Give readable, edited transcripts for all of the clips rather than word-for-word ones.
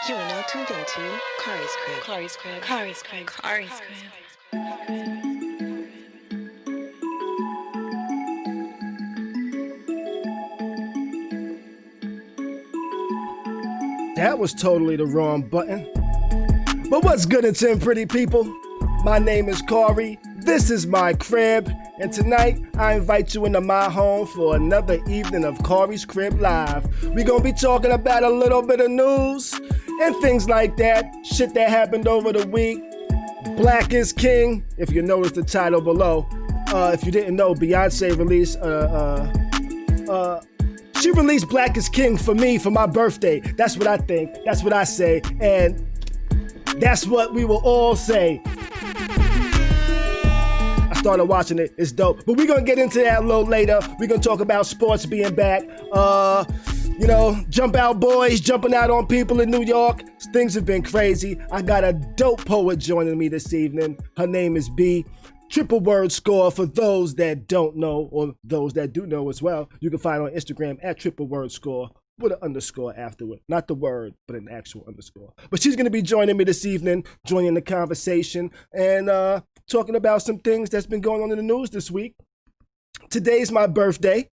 You are now tuned into Kari's Crib. Kari's Crib. Kari's Crib. Kari's Crib. That was totally the wrong button. But what's good and 10 pretty people? My name is Khary, this is my crib, and tonight I invite you into my home for another evening of Khary's Crib Live. We're gonna be talking about a little bit of news and things like that, shit that happened over the week. Black is King, if you notice the title below. If you didn't know, Beyonce released she released Black is King for me for my birthday. That's what I think. That's what I say. And that's what we will all say. I started watching it. It's dope. But we're going to get into that a little later. We're going to talk about sports being back. Jump out boys, jumping out on people in New York. Things have been crazy. I got a dope poet joining me this evening. Her name is B. Triple word score for those that don't know, or those that do know as well. You can find on Instagram at triple word score with an underscore afterward. Not the word, but an actual underscore. But she's going to be joining me this evening, joining the conversation, and talking about some things that's been going on in the news this week. Today's my birthday.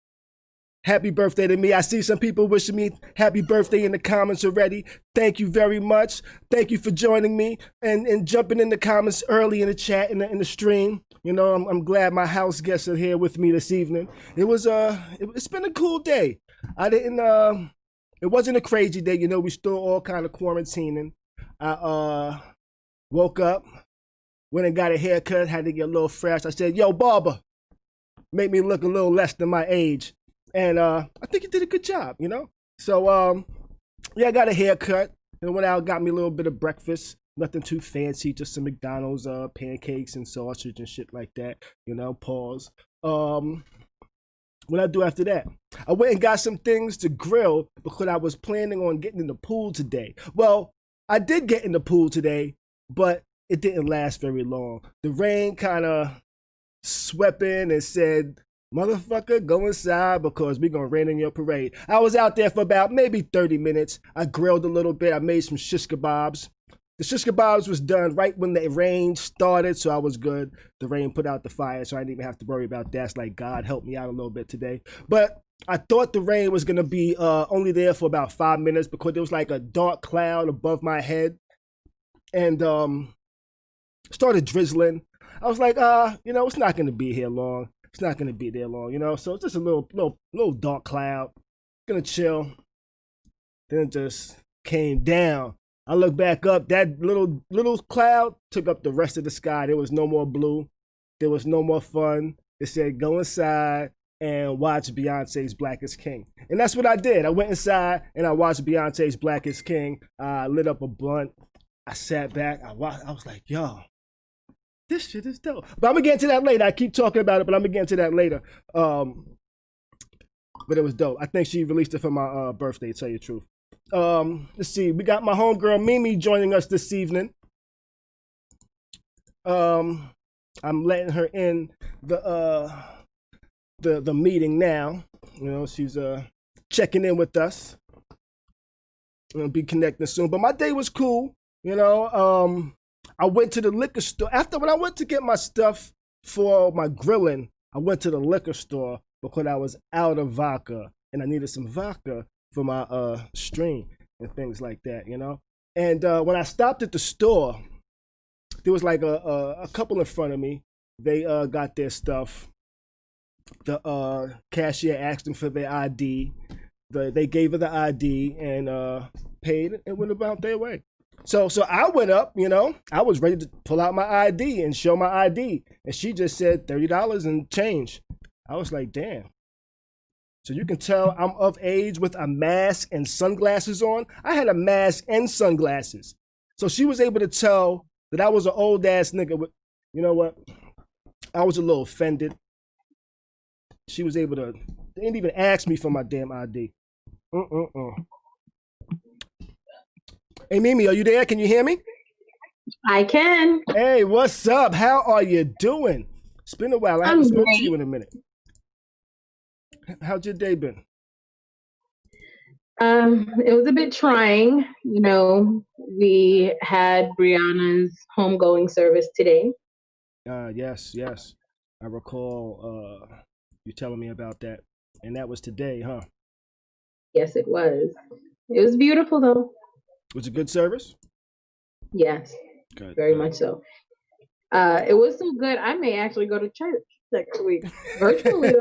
Happy birthday to me. I see some people wishing me happy birthday in the comments already. Thank you very much. Thank you for joining me and jumping in the comments early in the chat, in the stream. You know, I'm glad my house guests are here with me this evening. It's been a cool day. It wasn't a crazy day. You know, we still all kind of quarantining. I woke up, went and got a haircut, had to get a little fresh. I said, yo, barber, make me look a little less than my age. And I think he did a good job, you know? So, I got a haircut and went out, got me a little bit of breakfast. Nothing too fancy, just some McDonald's pancakes and sausage and shit like that, you know, pause. What I do after that? I went and got some things to grill because I was planning on getting in the pool today. Well, I did get in the pool today, but it didn't last very long. The rain kind of swept in and said, motherfucker, go inside because we're going to rain in your parade. I was out there for about maybe 30 minutes. I grilled a little bit. I made some shish kebabs. The shish kebabs was done right when the rain started, so I was good. The rain put out the fire, so I didn't even have to worry about that. It's like God helped me out a little bit today. But I thought the rain was going to be only there for about 5 minutes because there was like a dark cloud above my head and started drizzling. I was like, it's not going to be here long. It's not going to be there long, you know? So it's just a little dark cloud. Gonna chill. Then it just came down. I look back up, that little cloud took up the rest of the sky. There was no more blue. There was no more fun. It said, go inside and watch Beyonce's Black is King. And that's what I did. I went inside and I watched Beyonce's Black is King. I lit up a blunt. I sat back. I was like, yo, this shit is dope. But I'm gonna get into that later. I keep talking about it, but I'm gonna get into that later. But it was dope. I think she released it for my birthday, to tell you the truth. Let's see. We got my homegirl Mimi joining us this evening. I'm letting her in the meeting now. You know, she's checking in with us. We'll be connecting soon. But my day was cool. You know, I went to the liquor store. When I went to get my stuff for my grilling, I went to the liquor store because I was out of vodka and I needed some vodka for my stream and things like that, you know? And when I stopped at the store, there was like a couple in front of me. They got their stuff. The cashier asked them for their ID. They gave her the ID and paid and went about their way. So I went up, you know, I was ready to pull out my ID and show my ID. And she just said $30 and change. I was like, damn. So you can tell I'm of age with a mask and sunglasses on. I had a mask and sunglasses. So she was able to tell that I was an old ass nigga. With, you know what? I was a little offended. She was able to, they didn't even ask me for my damn ID. Hey, Mimi, are you there? Can you hear me? I can. Hey, what's up? How are you doing? It's been a while. I haven't spoken to you in a minute. How's your day been? It was a bit trying. We had Brianna's homegoing service today. Yes, yes. I recall you telling me about that. And that was today, huh? Yes, it was. It was beautiful, though. Was it good service? Yes, Good, very much so. It was so good. I may actually go to church next week virtually.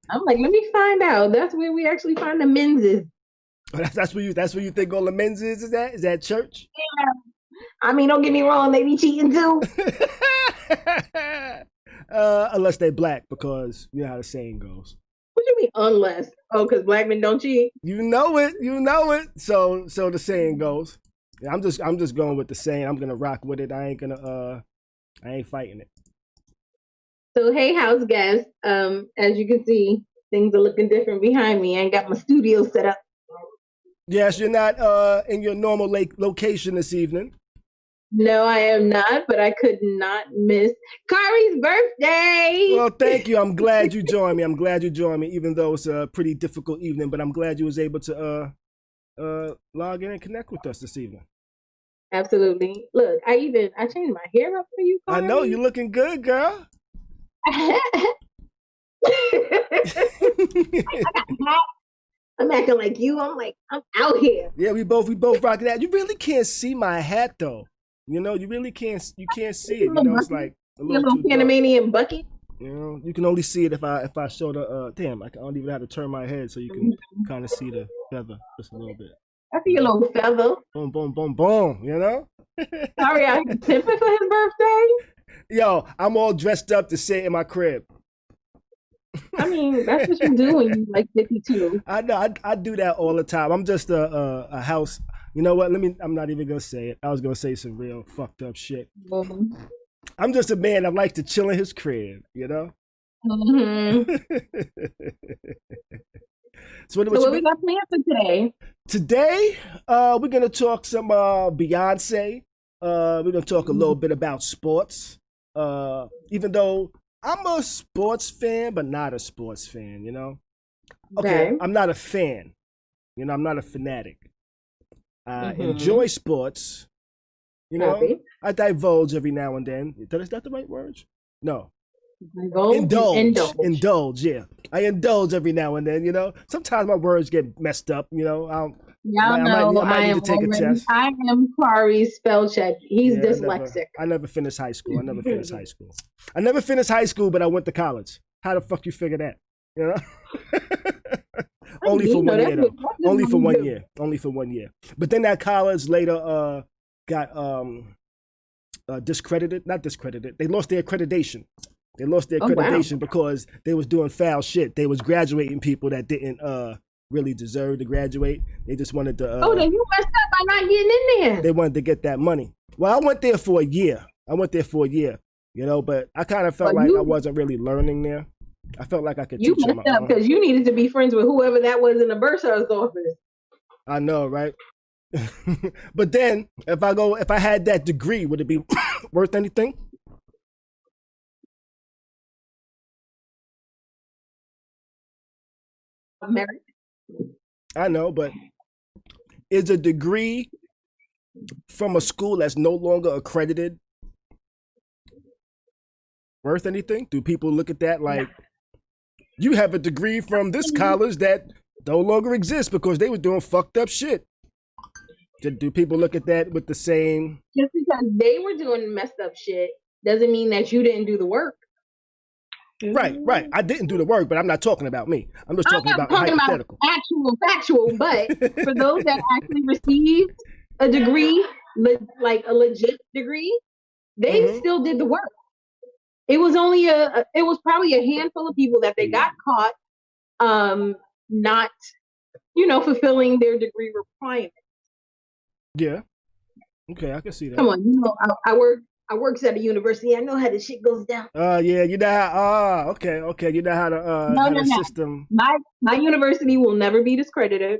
I'm like, let me find out. That's where we actually find the men's. That's where you think all the men's is that? Is that church? Yeah. I mean, don't get me wrong, they be cheating too. Unless they're black, because you know how the saying goes. What do you mean unless? Oh, because black men don't cheat? You know it. So the saying goes. I'm just going with the saying. I'm gonna rock with it. I ain't fighting it. So hey, house guests. As you can see, things are looking different behind me. I ain't got my studio set up. Yes, you're not in your normal location this evening. No, I am not, but I could not miss Khary's birthday. Well, thank you. I'm glad you joined me. Even though it's a pretty difficult evening, but I'm glad you was able to log in and connect with us this evening. Absolutely. Look, I changed my hair up for you, Khary. I know you're looking good, girl. I'm acting like you. I'm out here. Yeah, we both rocking that. You really can't see my hat though. You know, you really can't see it. You know, it's like a little Panamanian bucket. You know, you can only see it if I show the damn. I don't even have to turn my head so you can kind of see the feather just a little bit. I see a little feather. Boom, boom, boom, boom. You know. Sorry, I pimping for his birthday. Yo, I'm all dressed up to sit in my crib. I mean, that's what you do when you like 52. I know. I do that all the time. I'm just a house. You know what? I'm not even gonna say it. I was gonna say some real fucked up shit. Mm-hmm. I'm just a man that likes to chill in his crib. You know. Mm-hmm. So what we got planned for today? Today, we're gonna talk some Beyonce. We're gonna talk a little bit about sports. Even though I'm a sports fan, but not a sports fan, you know? Okay. I'm not a fan. You know, I'm not a fanatic. I enjoy sports. You know, I divulge every now and then. Is that the right words? No. Indulge, yeah. I indulge every now and then, you know? Sometimes my words get messed up, you know? I might need to take a test. I am Khary's spell check. He's dyslexic. I never finished high school. I never finished high school, but I went to college. How the fuck you figure that? You know? Only for 1 year, though. Only for 1 year. But then that college later got discredited. Not discredited. They lost their accreditation. Because they was doing foul shit. They was graduating people that didn't really deserve to graduate. They just wanted to. Then you messed up by not getting in there. They wanted to get that money. Well, I went there for a year. You know, but I kind of felt like I wasn't really learning there. I felt like I could teach them. You messed up because you needed to be friends with whoever that was in the bursar's office. I know, right? But then, if I had that degree, would it be worth anything? Merit. I know, but is a degree from a school that's no longer accredited worth anything? Do people look at that like you have a degree from this college that no longer exists because they were doing fucked up shit? Do people look at that with the same? Just because they were doing messed up shit doesn't mean that you didn't do the work. Right. I didn't do the work, but I'm not talking about me. I'm just talking about hypothetical. Factual, but for those that actually received a degree, like a legit degree, they still did the work. It was only it was probably a handful of people that they got caught not, fulfilling their degree requirements. Yeah. Okay, I can see that. Come on, I works at a university. I know how the shit goes down. Yeah, you know how. Okay, you know how the system. My university will never be discredited.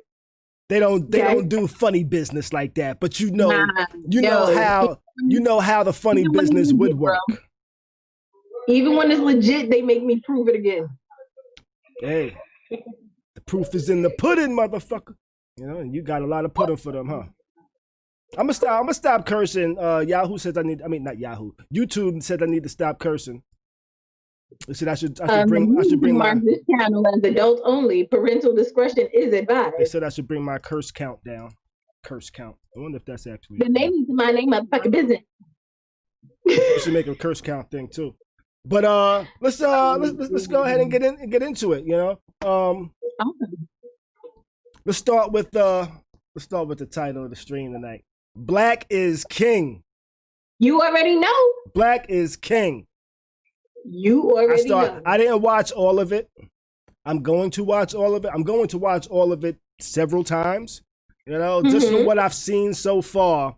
They don't do funny business like that. But you know how the funny business would work. Bro. Even when it's legit, they make me prove it again. Hey, Proof is in the pudding, motherfucker. You know, and you got a lot of pudding for them, huh? I'm gonna stop cursing. Yahoo says I need. I mean, not Yahoo. YouTube said I need to stop cursing. They said I should bring mark this channel as adult only. Parental discretion is advised. They said I should bring my curse count down. Curse count. I wonder if that's actually. The name is my name, motherfucking business. We should make a curse count thing too. But let's go ahead and get into it. You know, let's start with the title of the stream tonight. Black is King. You already know. Black is King. You already know. I didn't watch all of it. I'm going to watch all of it. I'm going to watch all of it several times. You know, just from what I've seen so far,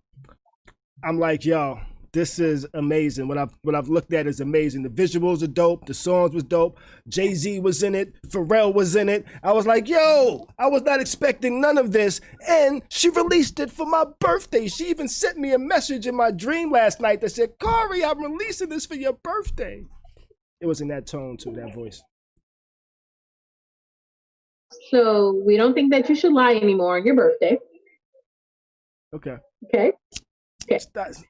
I'm like, yo, this is amazing. What I've looked at is amazing. The visuals are dope. The songs was dope. Jay-Z was in it. Pharrell was in it. I was like, yo, I was not expecting none of this. And she released it for my birthday. She even sent me a message in my dream last night that said, Khary, I'm releasing this for your birthday. It was in that tone too, that voice. So we don't think that you should lie anymore on your birthday. Okay. Okay. It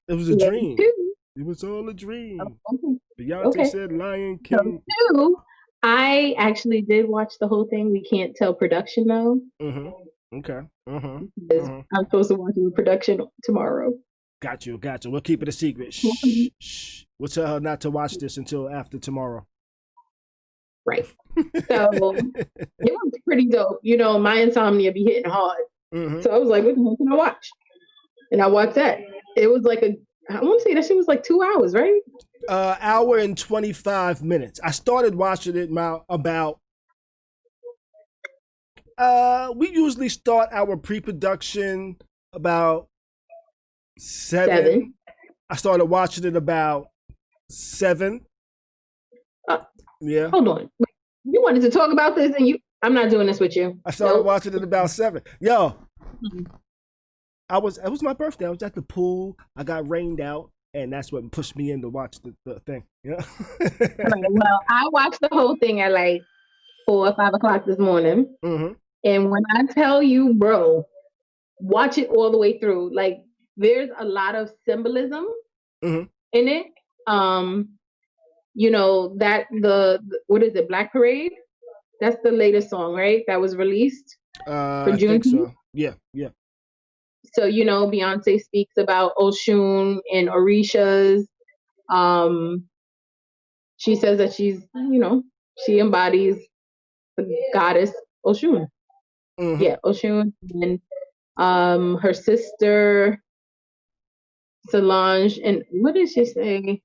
was a dream. It was all a dream. Beyonce said Lion King. So, two, I actually did watch the whole thing. We can't tell production though. Okay. I'm supposed to watch it with production tomorrow. Got you. We'll keep it a secret. Shh. We'll tell her not to watch this until after tomorrow. Right. So it was pretty dope. You know, my insomnia be hitting hard. So I was like, what the hell can I watch? And I watched that. It was like I want to say that shit was like 2 hours, right? Hour and 25 minutes. I started watching it about we usually start our pre-production about 7. I started watching it about 7. Yeah. Hold on. Wait, you wanted to talk about this and I'm not doing this with you. I started watching it about 7. Yo. It was my birthday. I was at the pool. I got rained out, and that's what pushed me in to watch the thing. Yeah. Well, I watched the whole thing at like 4 or 5 o'clock this morning. And when I tell you, bro, watch it all the way through. Like, there's a lot of symbolism in it. You know, that what is it, Black Parade? That's the latest song, right? That was released for June. I think so. Yeah. So, you know, Beyonce speaks about Oshun and Orishas. She says that she's, you know, she embodies the goddess Oshun. Yeah, Oshun. And her sister, Solange. And what did she say?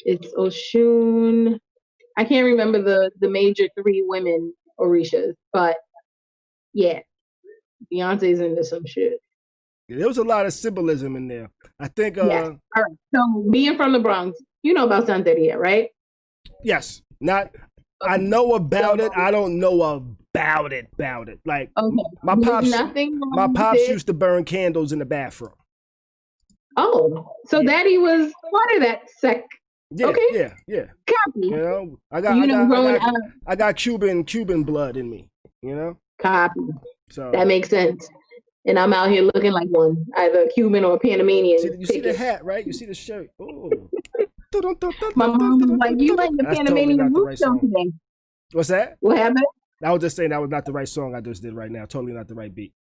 It's Oshun. I can't remember the major 3 women Orishas. But, yeah. Beyonce's into some shit. Yeah, there was a lot of symbolism in there. I think. Yes. All right. So, being from the Bronx, you know about Santeria, right? Yes. Not. I know about it. I don't know about it. Like my pops used to burn candles in the bathroom. Oh, so Daddy was part of that sect. Yeah, okay. Yeah. Copy. You know, I got Cuban blood in me. You know. Copy. So that makes sense. And I'm out here looking like one, either Cuban or Panamanian. You see the hat, right? You see the shirt. Oh. My mom was like, you like the Panamanian roof song today. What's that? What happened? I was just saying that was not the right song I just did right now. Totally not the right beat.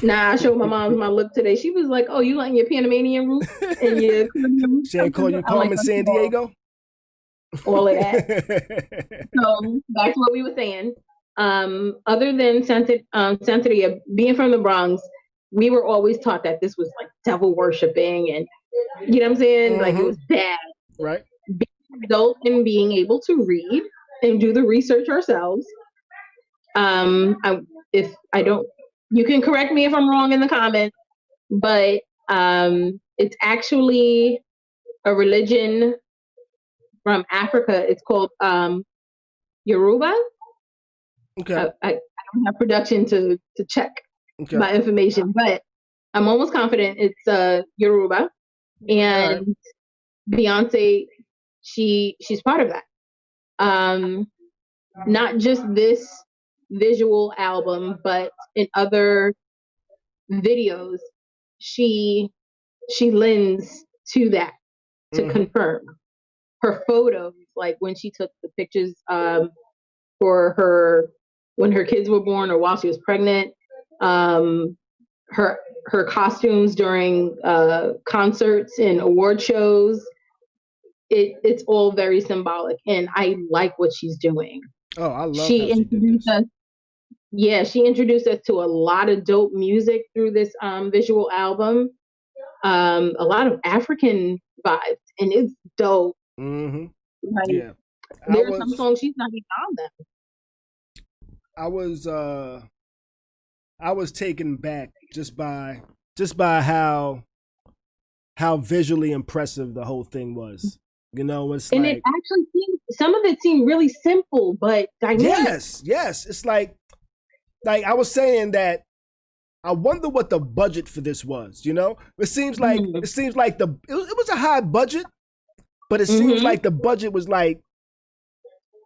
Nah, I showed my mom my look today. She was like, oh, you like your Panamanian roof and your Caribbean roof? She ain't call you Carmen San Diego? All of that. So that's what we were saying. Other than Santeria, being from the Bronx, we were always taught that this was like devil worshipping, and you know what I'm saying? Like it was bad. Right. Being adult and being able to read and do the research ourselves. If I don't, you can correct me if I'm wrong in the comments, but it's actually a religion from Africa. It's called Yoruba. Okay. I don't have production to check my information, but I'm almost confident it's Yoruba. And Beyonce, she's part of that. Not just this visual album, but in other videos, she lends to that to confirm her photos, like when she took the pictures for her when her kids were born or while she was pregnant, her costumes during concerts and award shows. It's all very symbolic, and I like what she's doing. Oh, I love how she did this. Yeah, she introduced us to a lot of dope music through this visual album. A lot of African vibes, and it's dope. Like, yeah, there are some songs she's not even on them. I was taken back just by how visually impressive the whole thing was. You know, it's and like, it actually seemed, some of it seemed really simple but dynamic. Yes. It's like I was saying that I wonder what the budget for this was. You know, it seems like it was a high budget, but it seems like the budget was like,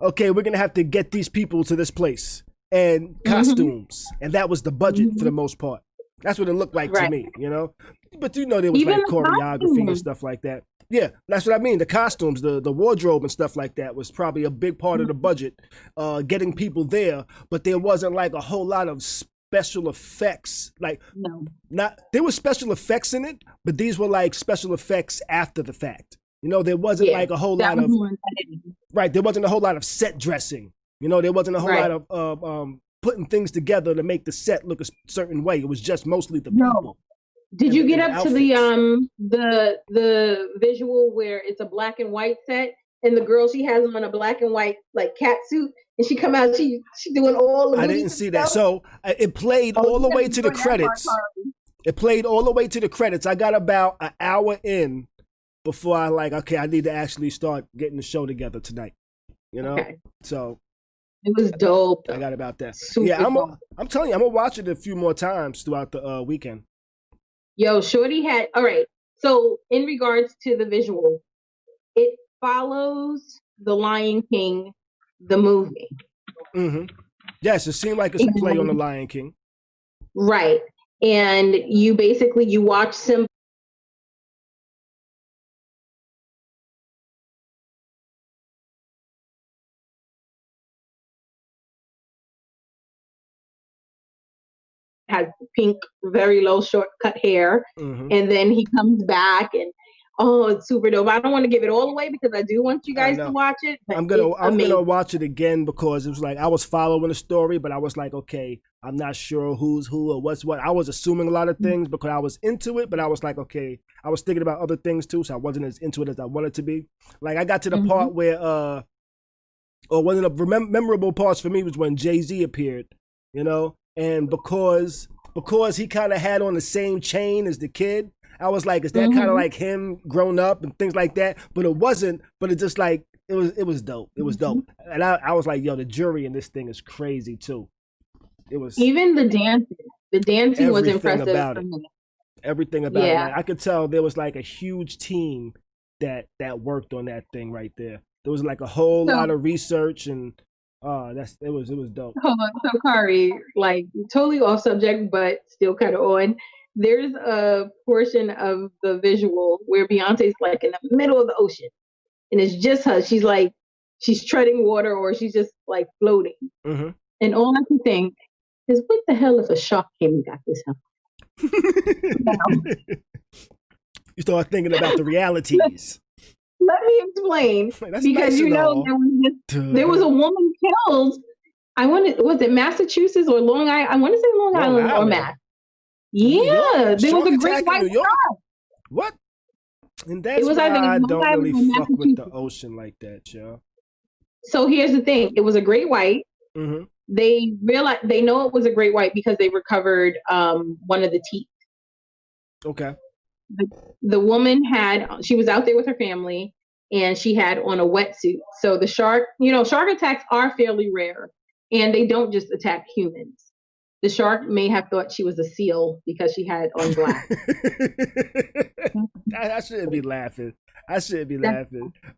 okay, we're gonna have to get these people to this place and costumes, and that was the budget for the most part. That's what it looked like to me, you know. But you know, there was even like choreography and stuff like that. Yeah, that's what I mean. The costumes, the wardrobe and stuff like that was probably a big part of the budget, getting people there. But there wasn't like a whole lot of special effects. Like, there was special effects in it, but these were like special effects after the fact. You know, there wasn't like a whole lot of there wasn't a whole lot of set dressing. You know, there wasn't a whole lot of putting things together to make the set look a certain way. It was just mostly the people. Did you get up to the visual where it's a black and white set and the girl, she has on a black and white like cat suit and she come out, she doing all the I didn't see that. So it played all the way to the credits. It played all the way to the credits. I got about an hour in before I I need to actually start getting the show together tonight. You know? So it was dope. I got about that. Super dope. I'm telling you, I'm gonna watch it a few more times throughout the weekend. Yo, Shorty had, all right. So in regards to the visual, it follows The Lion King, the movie. Yes, it seemed like it's a play on The Lion King. Right. And you watch Simba has pink, very low, short cut hair. And then he comes back and it's super dope. I don't want to give it all away because I do want you guys to watch it. But I'm gonna watch it again because it was like I was following the story, but I was like, okay, I'm not sure who's who or what's what. I was assuming a lot of things because I was into it, but I was like, okay, I was thinking about other things too, so I wasn't as into it as I wanted to be. Like I got to the part where one of the memorable parts for me was when Jay-Z appeared, you know. And because he kind of had on the same chain as the kid, I was like, is that kind of like him grown up and things like that? But it wasn't. But it just like it was dope. It was dope. And I was like, yo, the jury in this thing is crazy too. It was even the dancing. The dancing was impressive. Everything about it. Like, I could tell there was like a huge team that worked on that thing right there. There was like a whole lot of research and. It was dope. Hold on, so Khary, like totally off subject, but still kind of on. There's a portion of the visual where Beyonce's like in the middle of the ocean, and it's just her. She's treading water, or she's just like floating. And all I can think is, what the hell if a shark came and got this up? You start thinking about the realities. Let me explain, because nice, you know there was a woman killed. Was it Massachusetts or Long Island? I want to say Long Island or Mass. Yeah, there was a great white shark. What? And that's why I don't really fuck with the ocean like that, yo. So here's the thing: it was a great white. They know it was a great white because they recovered one of the teeth. Okay. The woman she was out there with her family and she had on a wetsuit. So the shark, shark attacks are fairly rare and they don't just attack humans. The shark may have thought she was a seal because she had on black. I shouldn't be laughing.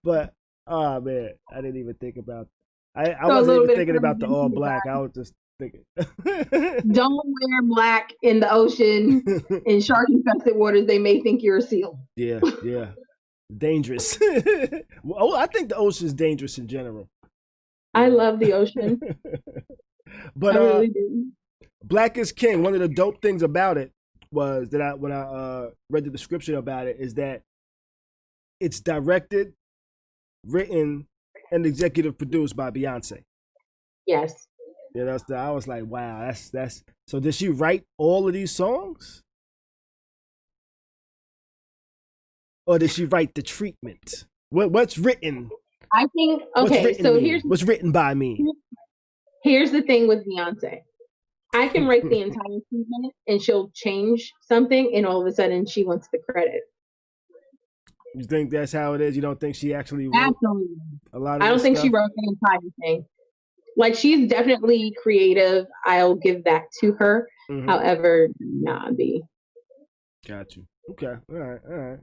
But, oh man, I didn't even think about I wasn't even thinking about the all black. I was just Don't wear black in the ocean in shark infested waters. They may think you're a seal. Yeah, dangerous. Well, I think the ocean is dangerous in general. I love the ocean. But I really do. Black is King. One of the dope things about it was that when I read the description about it is that it's directed, written, and executive produced by Beyonce. Yes. Yeah, I was like, wow, that's. So did she write all of these songs, or did she write the treatment? What's written? I think okay. So what's written by me. Here's the thing with Beyonce. I can write the entire treatment, and she'll change something, and all of a sudden she wants the credit. You think that's how it is? You don't think she actually wrote Absolutely. a lot of I don't think stuff? she wrote the entire thing. Like, she's definitely creative. I'll give that to her. Mm-hmm. However, nah, B. Got you. Okay. All right.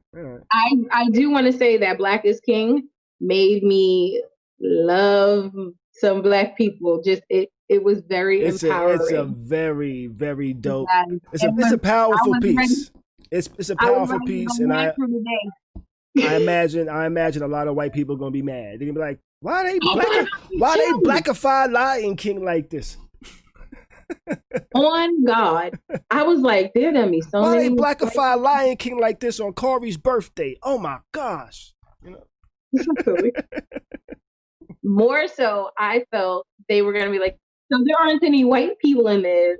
I do want to say that Black is King made me love some Black people. Just it was very empowering. It's a very, very dope. It's a powerful piece. It's a powerful piece, and I imagine a lot of white people are gonna be mad. They're gonna be like, why they blackify Lion King like this? On God, I was like, there done be so why many. Why they blackify Lion King like this on Khari's birthday? Oh my gosh! You know. More so, I felt they were gonna be like, so there aren't any white people in there.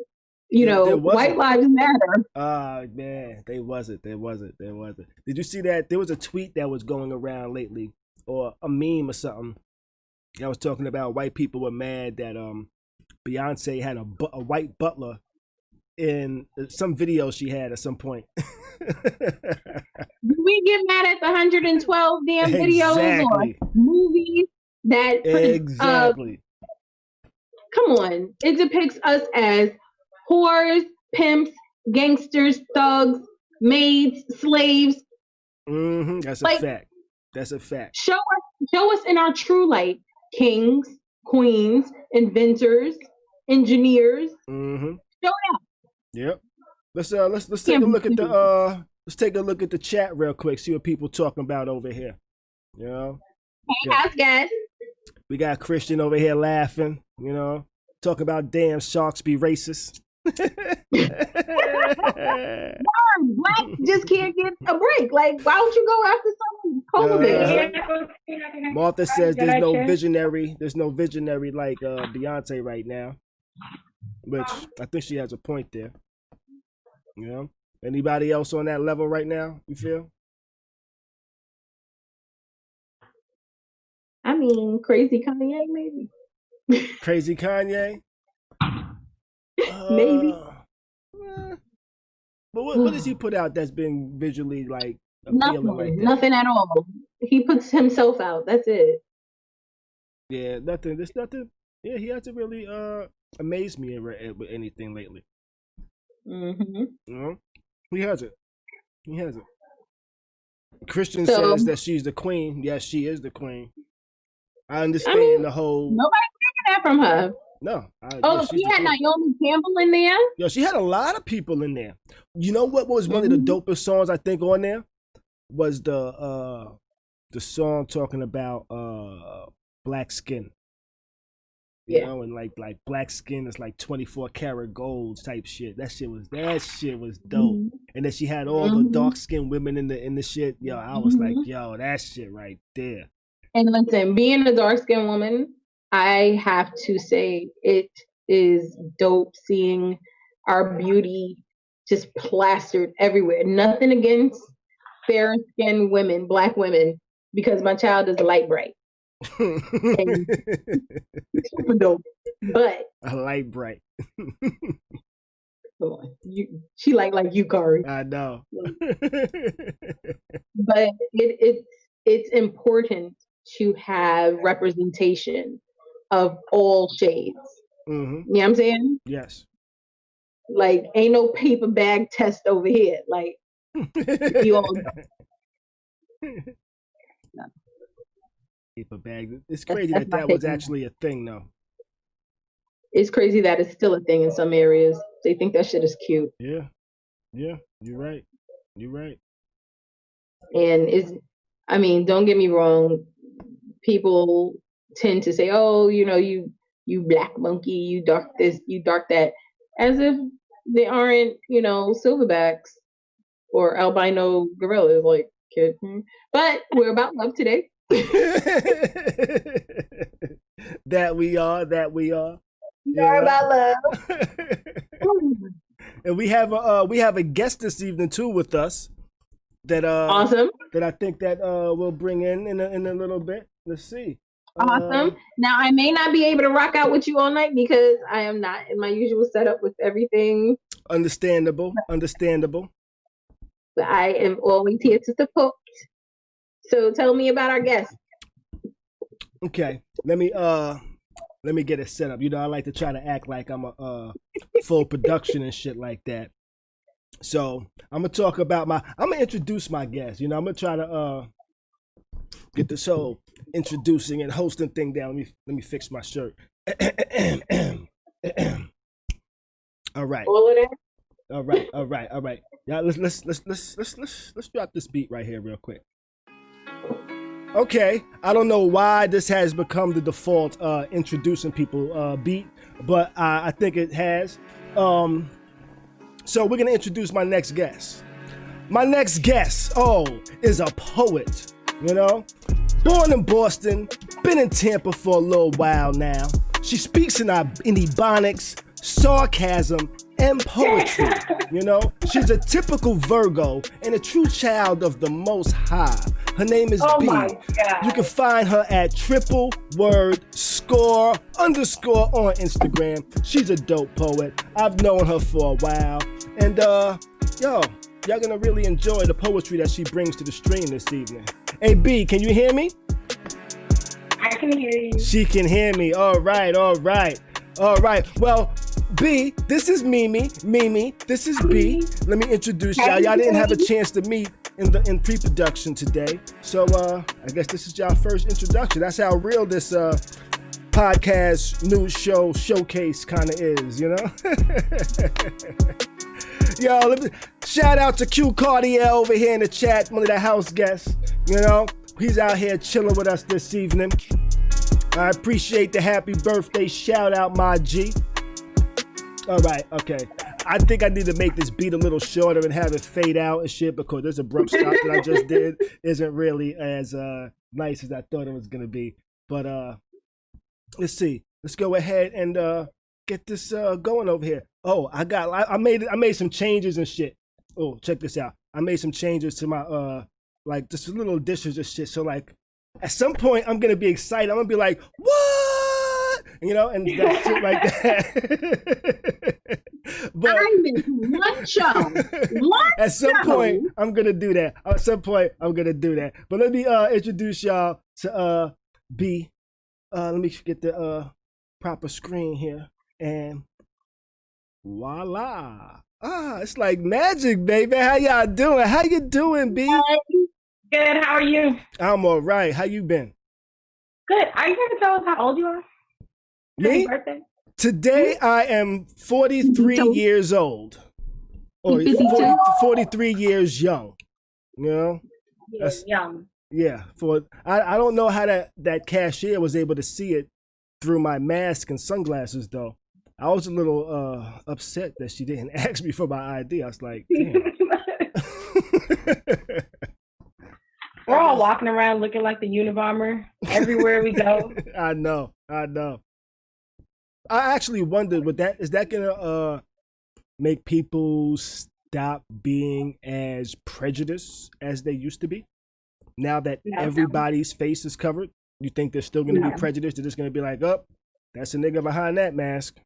You know, white lives matter. Man, they wasn't. Did you see that? There was a tweet that was going around lately, or a meme or something. I was talking about white people were mad that Beyonce had a white butler in some video she had at some point. We get mad at the 112 damn videos or movies that exactly. Come on, it depicts us as whores, pimps, gangsters, thugs, maids, slaves. Mm-hmm. That's a fact. That's a fact. Show us in our true light. Kings, queens, inventors, engineers. Mm-hmm. Show up. Yep. Let's take a look at the let's take a look at the chat real quick. See what people talking about over here. You know. Hey, how's guys? We got Christian over here laughing. You know, talking about damn sharks be racist. Black just can't get a break. Like, why don't you go after someone polar bear? Martha says there's no visionary like Beyonce right now, which I think she has a point there. You know, anybody else on that level right now? You feel? I mean, crazy Kanye, maybe. Crazy Kanye. Maybe. But what does he put out that's been visually like appealing like that? Nothing at all. He puts himself out. That's it. Yeah, nothing. There's nothing. Yeah, he hasn't really amazed me with anything lately. Mm-hmm. You know? He hasn't. Christian says that she's the queen. Yes, she is the queen. I understand the whole. Nobody's taking that from her. No. She had Naomi Campbell in there? Yo, she had a lot of people in there. You know what was one of the dopest songs I think on there? Was the song talking about black skin. You know, and like black skin is like 24 karat gold type shit. That shit was dope. And then she had all the dark skinned women in the shit. Yo, I was like, yo, that shit right there. And listen, being a dark skinned woman, I have to say it is dope seeing our beauty just plastered everywhere. Nothing against fair skinned women, black women, because my child is light bright. Super dope. But a light bright. Come on. She like you, Khary. I know. But it's important to have representation of all shades. Mm-hmm. You know what I'm saying? Yes. Like, ain't no paper bag test over here. Like, you all know. No. Paper bag. It's crazy that was actually a thing, though. it's crazy that it's still a thing in some areas. They think that shit is cute. Yeah, yeah, you're right. You're right. And I mean, don't get me wrong. People tend to say, "Oh, you black monkey, you dark this, you dark that," as if they aren't, silverbacks or albino gorillas. Like, kid. But we're about love today. That we are. That we are. We're about love. And we have a guest this evening too with us. That awesome. That I think that we'll bring in a little bit. Let's see. Awesome. Now I may not be able to rock out with you all night because I am not in my usual setup with everything. Understandable. But I am always here to support. So tell me about our guest. Okay. Let me get it set up. I like to try to act like I'm a full production and shit like that. So I'm gonna introduce my guest. I'm gonna try to get this whole introducing and hosting thing down. Let me fix my shirt. All right. All right. Yeah, let's drop this beat right here real quick. Okay, I don't know why this has become the default introducing people beat, but I think it has. So we're gonna introduce my next guest. My next guest, is a poet. Born in Boston, been in Tampa for a little while now. She speaks in ebonics, sarcasm, and poetry. She's a typical Virgo and a true child of the Most High. Her name is B. My God. You can find her at ___ on Instagram. She's a dope poet. I've known her for a while. And y'all gonna really enjoy the poetry that she brings to the stream this evening. Hey B, can you hear me? I can hear you. She can hear me. All right. Well, B, this is Mimi. This is B. Let me introduce y'all. Y'all didn't have a chance to meet in pre-production today. So I guess this is y'all first introduction. That's how real this podcast news show showcase kind of is, Yo, shout out to Q Cardiel over here in the chat, one of the house guests. He's out here chilling with us this evening. I appreciate the happy birthday shout out, my G. All right, okay. I think I need to make this beat a little shorter and have it fade out and shit because this abrupt stop that I just did isn't really as nice as I thought it was gonna be. But let's see. Let's go ahead and get this going over here. Oh, I made some changes and shit. Oh, check this out. I made some changes to my like just little additions and shit. So like at some point I'm gonna be excited. I'm gonna be like, what? And that shit like that. But I'm in one show. At some point I'm gonna do that. But let me introduce y'all to B. Let me get the proper screen here. And voila. It's like magic, baby. How y'all doing? How you doing, B? Good. How are you? I'm all right. How you been? Good. Are you going to tell us how old you are? Me? Happy birthday. Today I am 43 years old. Or 43 years young. That's young. Yeah. I don't know how that cashier was able to see it through my mask and sunglasses though. I was a little upset that she didn't ask me for my ID. I was like, damn. We're all walking around looking like the Unabomber everywhere we go. I know. I actually wondered, is that gonna make people stop being as prejudiced as they used to be? Now that everybody's face is covered, you think they're still gonna be prejudiced? They're just gonna be like, oh, that's a nigga behind that mask.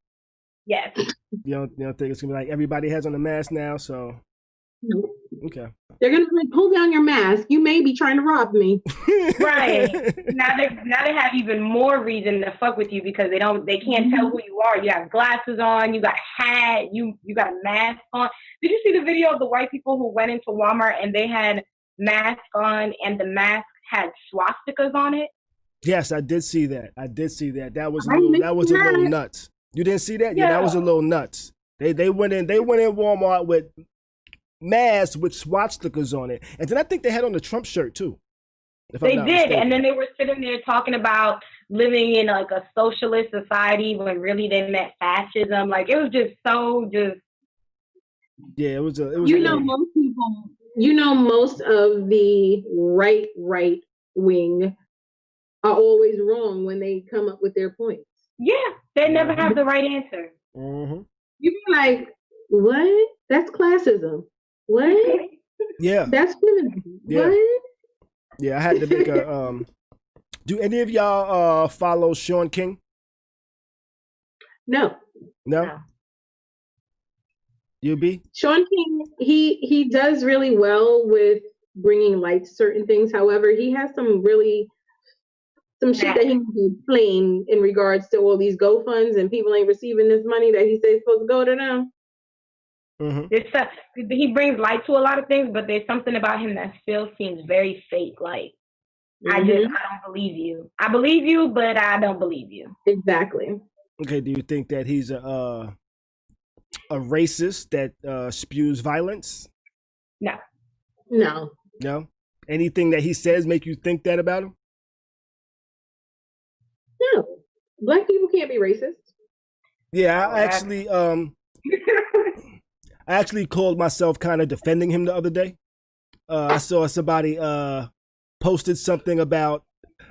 Yes. You don't think it's gonna be like everybody has on a mask now, so No. Okay. They're gonna be like, pull down your mask. You may be trying to rob me. Right. Now they have even more reason to fuck with you because they can't tell who you are. You have glasses on, you got a hat, you got a mask on. Did you see the video of the white people who went into Walmart and they had masks on and the mask had swastikas on it? Yes, I did see that. That was a little nuts. You didn't see that? Yeah, that was a little nuts. They went in Walmart with masks with swastikas on it, and then I think they had on the Trump shirt too. They did, and then they were sitting there talking about living in like a socialist society when really they meant fascism. Like it was just so just. Yeah, it was. Most people. Most of the right wing are always wrong when they come up with their points. Yeah, they never have the right answer. Mm-hmm. You be like, what? That's classism. What? Yeah. That's feminism. Yeah. What? Yeah, I had to make a. Do any of y'all follow Sean King? No. You be? Sean King, he does really well with bringing light to certain things. However, he has some shit that he needs to explain in regards to all these GoFunds and people ain't receiving this money that he says supposed to go to them. Mm-hmm. He brings light to a lot of things, but there's something about him that still seems very fake. Like, I don't believe you. I believe you, but I don't believe you. Exactly. Okay, do you think that he's a racist that spews violence? No. Anything that he says make you think that about him? No. Black people can't be racist. Yeah, I actually called myself kind of defending him the other day. I saw somebody posted something about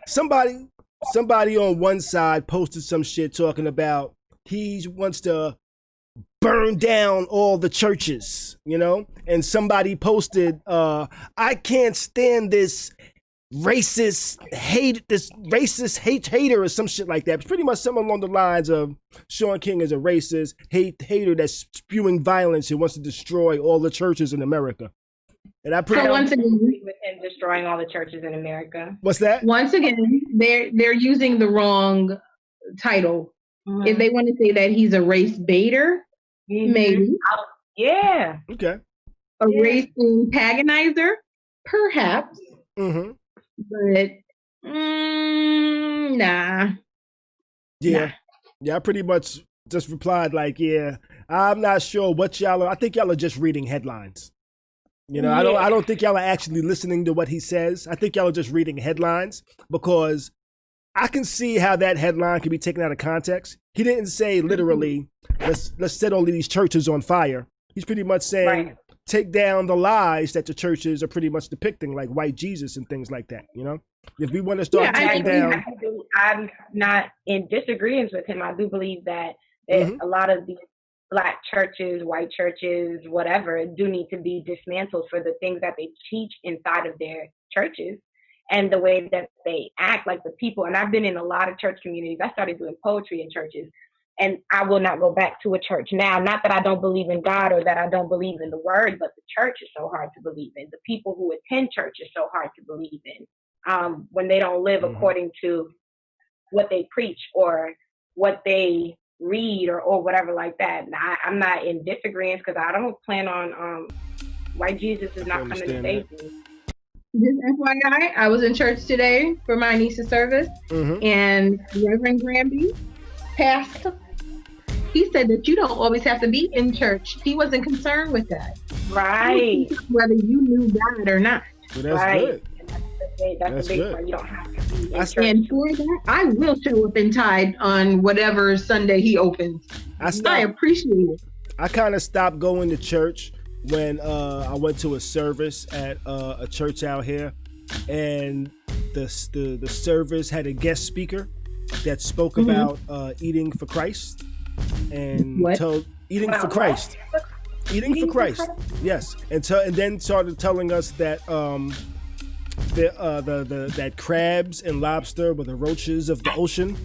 somebody on one side posted some shit talking about he wants to burn down all the churches, and somebody posted, I can't stand this racist hater or some shit like that. It's pretty much something along the lines of Sean King is a racist hater that's spewing violence and wants to destroy all the churches in America. And I don't agree with him destroying all the churches in America. What's that? Once again, they're using the wrong title. Mm-hmm. If they want to say that he's a race baiter, maybe. Yeah. Okay. A race antagonizer, perhaps. Mm-hmm. But nah. Yeah. I pretty much just replied like, yeah, I'm not sure what y'all are. I think y'all are just reading headlines. I don't think y'all are actually listening to what he says. I think y'all are just reading headlines, because I can see how that headline can be taken out of context. He didn't say literally, let's set all of these churches on fire. He's pretty much saying, take down the lies that the churches are pretty much depicting, like white Jesus and things like that. If we want to start taking down. I'm not in disagreement with him. I do believe that a lot of these Black churches, white churches, whatever, do need to be dismantled for the things that they teach inside of their churches and the way that they act, like the people. And I've been in a lot of church communities. I started doing poetry in churches, and I will not go back to a church now. Not that I don't believe in God or that I don't believe in the word, but the church is so hard to believe in. The people who attend church is so hard to believe in when they don't live according to what they preach or what they read or whatever like that. Now, I'm not in disagreement, because I don't plan on white Jesus is not coming to save me. Just FYI, I was in church today for my niece's service, and Reverend Granby, pastor, he said that you don't always have to be in church. He wasn't concerned with that. Right. Whether you knew God or not. Well, that's good. That's the big part. You don't have to be in church. And for that, I will show up in tide on whatever Sunday he opens. I appreciate it. I kind of stopped going to church when I went to a service at a church out here, and the service had a guest speaker that spoke about eating for Christ and eating for Christ. Eating for Christ, yes, and then started telling us that that crabs and lobster were the roaches of the ocean,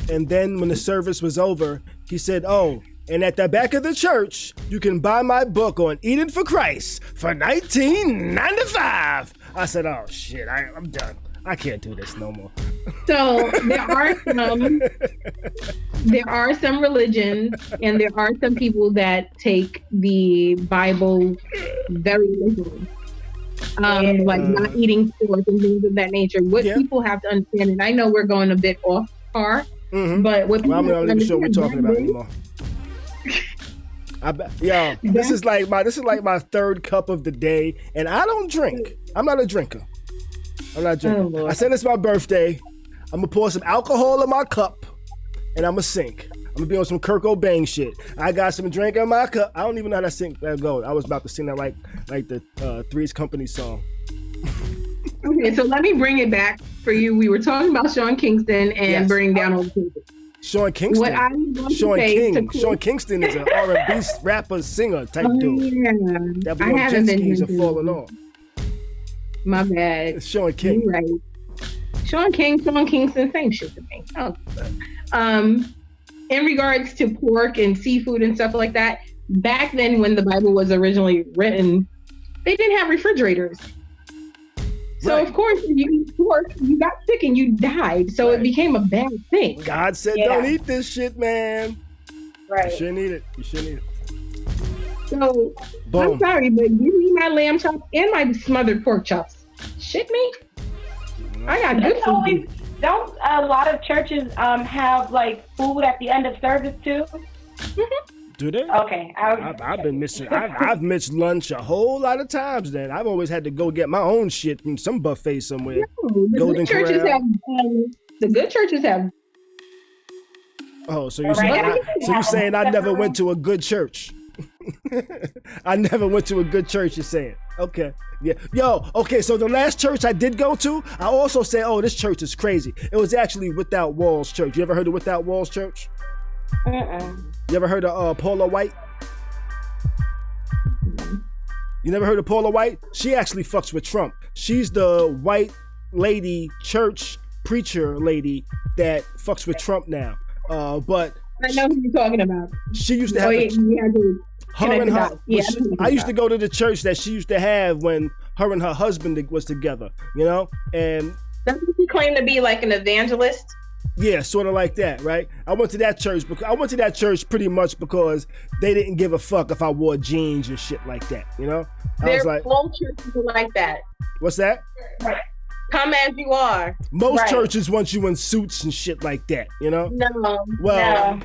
and then when the service was over, he said, "Oh, and at the back of the church, you can buy my book on eating for Christ for $19.95." I said, "Oh shit, I'm done. I can't do this no more." So there are some religions, and there are some people that take the Bible very literally. Like not eating pork and things of that nature. What people have to understand, and I know we're going a bit off par, Mm-hmm. But what Well, I'm not even sure what we're talking about then, anymore. This is like my third cup of the day, and I don't drink. I'm not a drinker. I'm not drinking. Oh, I said it's my birthday. I'm gonna pour some alcohol in my cup, and I'm gonna sink. I'm gonna be on some Kurt Cobain shit. I got some drink in my cup. I don't even know how that goes. I was about to sing that like the Three's Company song. Okay, so let me bring it back for you. We were talking about Sean Kingston and burning down old people. Sean Kingston. What I'm going to say Sean Kingston is an R&B rapper, singer type dude. Yeah. That be on jet skis and falling off. My bad. It's Sean King. You're right. Sean Kingston, same shit to me. In regards to pork and seafood and stuff like that, back then when the Bible was originally written, they didn't have refrigerators. So of course, if you eat pork, you got sick and you died. So it became a bad thing. God said, "Don't eat this shit, man." Right. You shouldn't eat it. So Boom. I'm sorry, but give me my lamb chops and my smothered pork chops. Shit me. I got good food. Don't a lot of churches have like food at the end of service too? Mm-hmm. Do they? Okay. I've been missing. I've missed lunch a whole lot of times. Then I've always had to go get my own shit from some buffet somewhere. No, Golden Corral. The good churches have. Oh, so you're saying I never went to a good church? I never went to a good church. You're saying? Okay. Yeah. Yo. Okay. So the last church I did go to, I also said, "Oh, this church is crazy." It was actually Without Walls Church. You ever heard of Without Walls Church? You ever heard of Paula White? You never heard of Paula White? She actually fucks with Trump. She's the white lady church preacher lady that fucks with Trump now. But I know who you're talking about. She used to have. I used to go to the church that she used to have when her and her husband was together. You know, and doesn't she claim to be like an evangelist? Yeah, sort of like that, right? I went to that church pretty much because they didn't give a fuck if I wore jeans and shit like that, you know? There's all churches like that. What's that? Come as you are. Most churches want you in suits and shit like that, you know? No. Well, all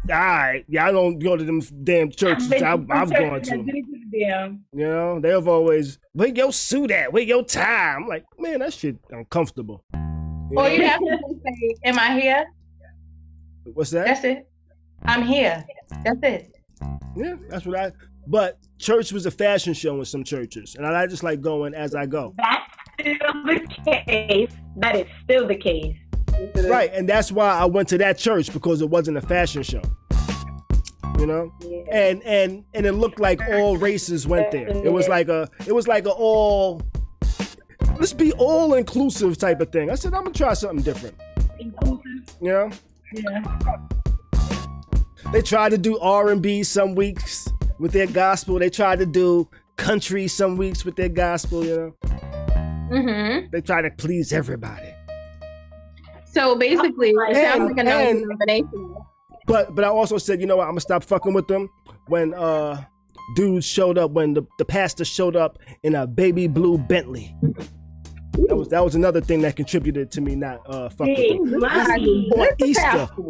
right. Yeah, I don't go to them damn churches I've gone to. You know, they've always, where your suit at? Where your tie? I'm like, man, that shit uncomfortable. Or you have to say, am I here? What's that? That's it. I'm here. That's it. Yeah, that's what but church was a fashion show in some churches. And I just like going as I go. That's still the case. That is still the case. Right, and that's why I went to that church, because it wasn't a fashion show. You know? Yeah. And it looked like all races went there. It was like a all, let's be all inclusive type of thing. I said, I'm gonna try something different. Inclusive. You know? Yeah. They tried to do R&B some weeks with their gospel. They tried to do country some weeks with their gospel, you know? Mm-hmm. They try to please everybody. So basically, it sounds like another combination. But I also said, you know what, I'm gonna stop fucking with them when dudes showed up, when the pastor showed up in a baby blue Bentley. That was another thing that contributed to me not fucking with them.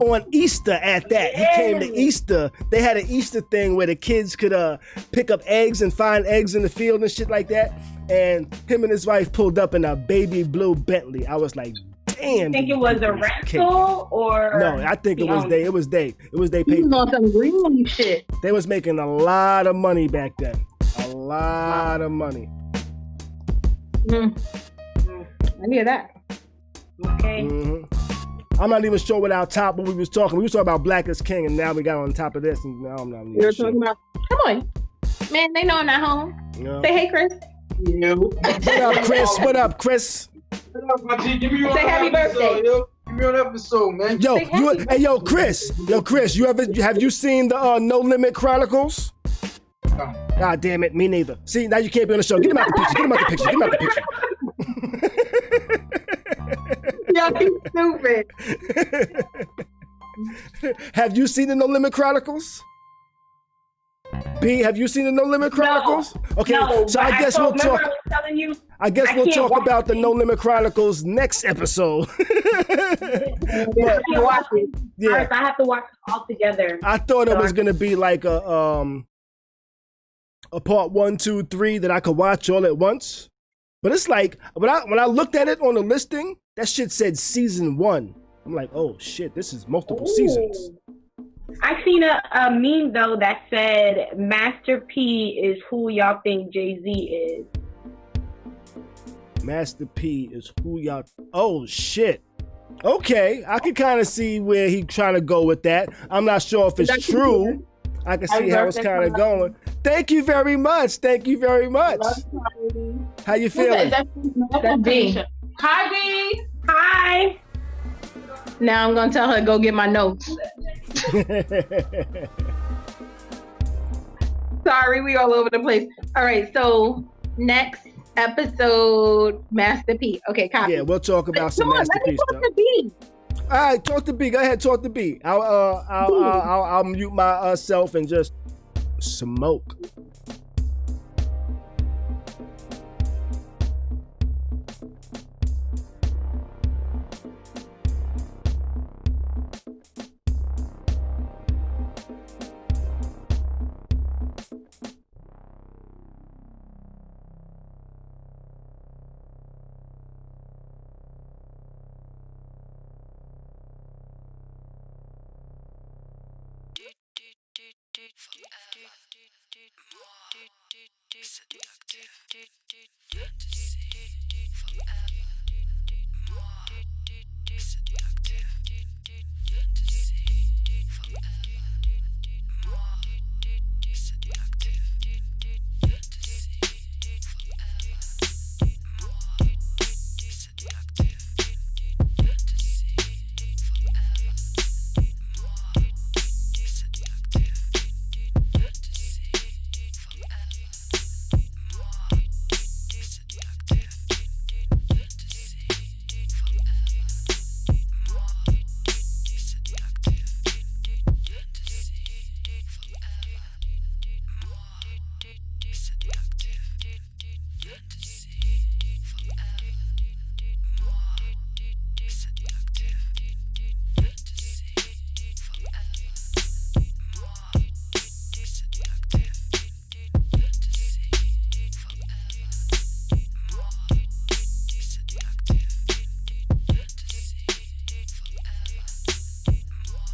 On Easter at that. He came to Easter. They had an Easter thing where the kids could pick up eggs and find eggs in the field and shit like that. And him and his wife pulled up in a baby blue Bentley. I was like, damn. You think it was a rental or? No, I think it was they. It was they paid. On some green shit. They was making a lot of money back then. A lot of money. I hear that. Okay. Mm-hmm. I'm not even sure what we was talking. We was talking about Black is King, and now we got on top of this, and now I'm not even You're talking about. Come on, man. They know I'm not home. Yeah. Say hey, Chris. Yeah. What up, Chris? What up, Chris? What up, my G? Give me Say happy birthday. Yo. Give me an episode, man. Yo, Chris. Have you seen the No Limit Chronicles? God damn it, me neither. See, now you can't be on the show. Get him out the picture. Yo, he's stupid. Have you seen the No Limit Chronicles? B, have you seen the No Limit Chronicles? Okay, no, so I guess we'll talk. I was telling you. I guess I we'll can't talk watch about the it. No Limit Chronicles next episode. Yeah, watch it. Yeah, I have to watch it all together. I thought it So was gonna be like a part 1, 2, 3 that I could watch all at once. But it's like when I looked at it on the listing, that shit said season 1. I'm like, oh shit, this is multiple seasons. I seen a meme though that said Master P is who y'all think Jay-Z is. Master P is who y'all. Oh shit. Okay, I can kind of see where he's trying to go with that. I'm not sure if it's true. I can see how it's kind of going. Thank you very much. Thank you very much. How you feeling? That's B. Hi, B. Hi. Now I'm gonna tell her to go get my notes. Sorry, we all over the place. All right, so next episode, Master P. Okay, copy. Yeah, we'll talk about some Come on, let me masterpiece talk stuff. to B. All right, talk to B. Go ahead, talk to B. I'll mute myself and just smoke.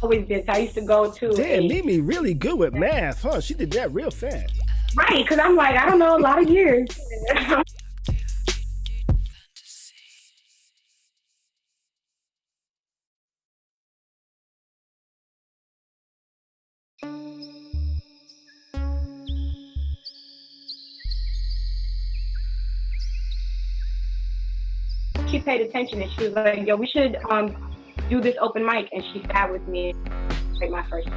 Always did. I used to go to. Damn, Mimi really good with math, huh? She did that real fast. Right, because I'm like, I don't know, a lot of years. She paid attention and she was like, yo, we should do this open mic. And she sat with me like my first.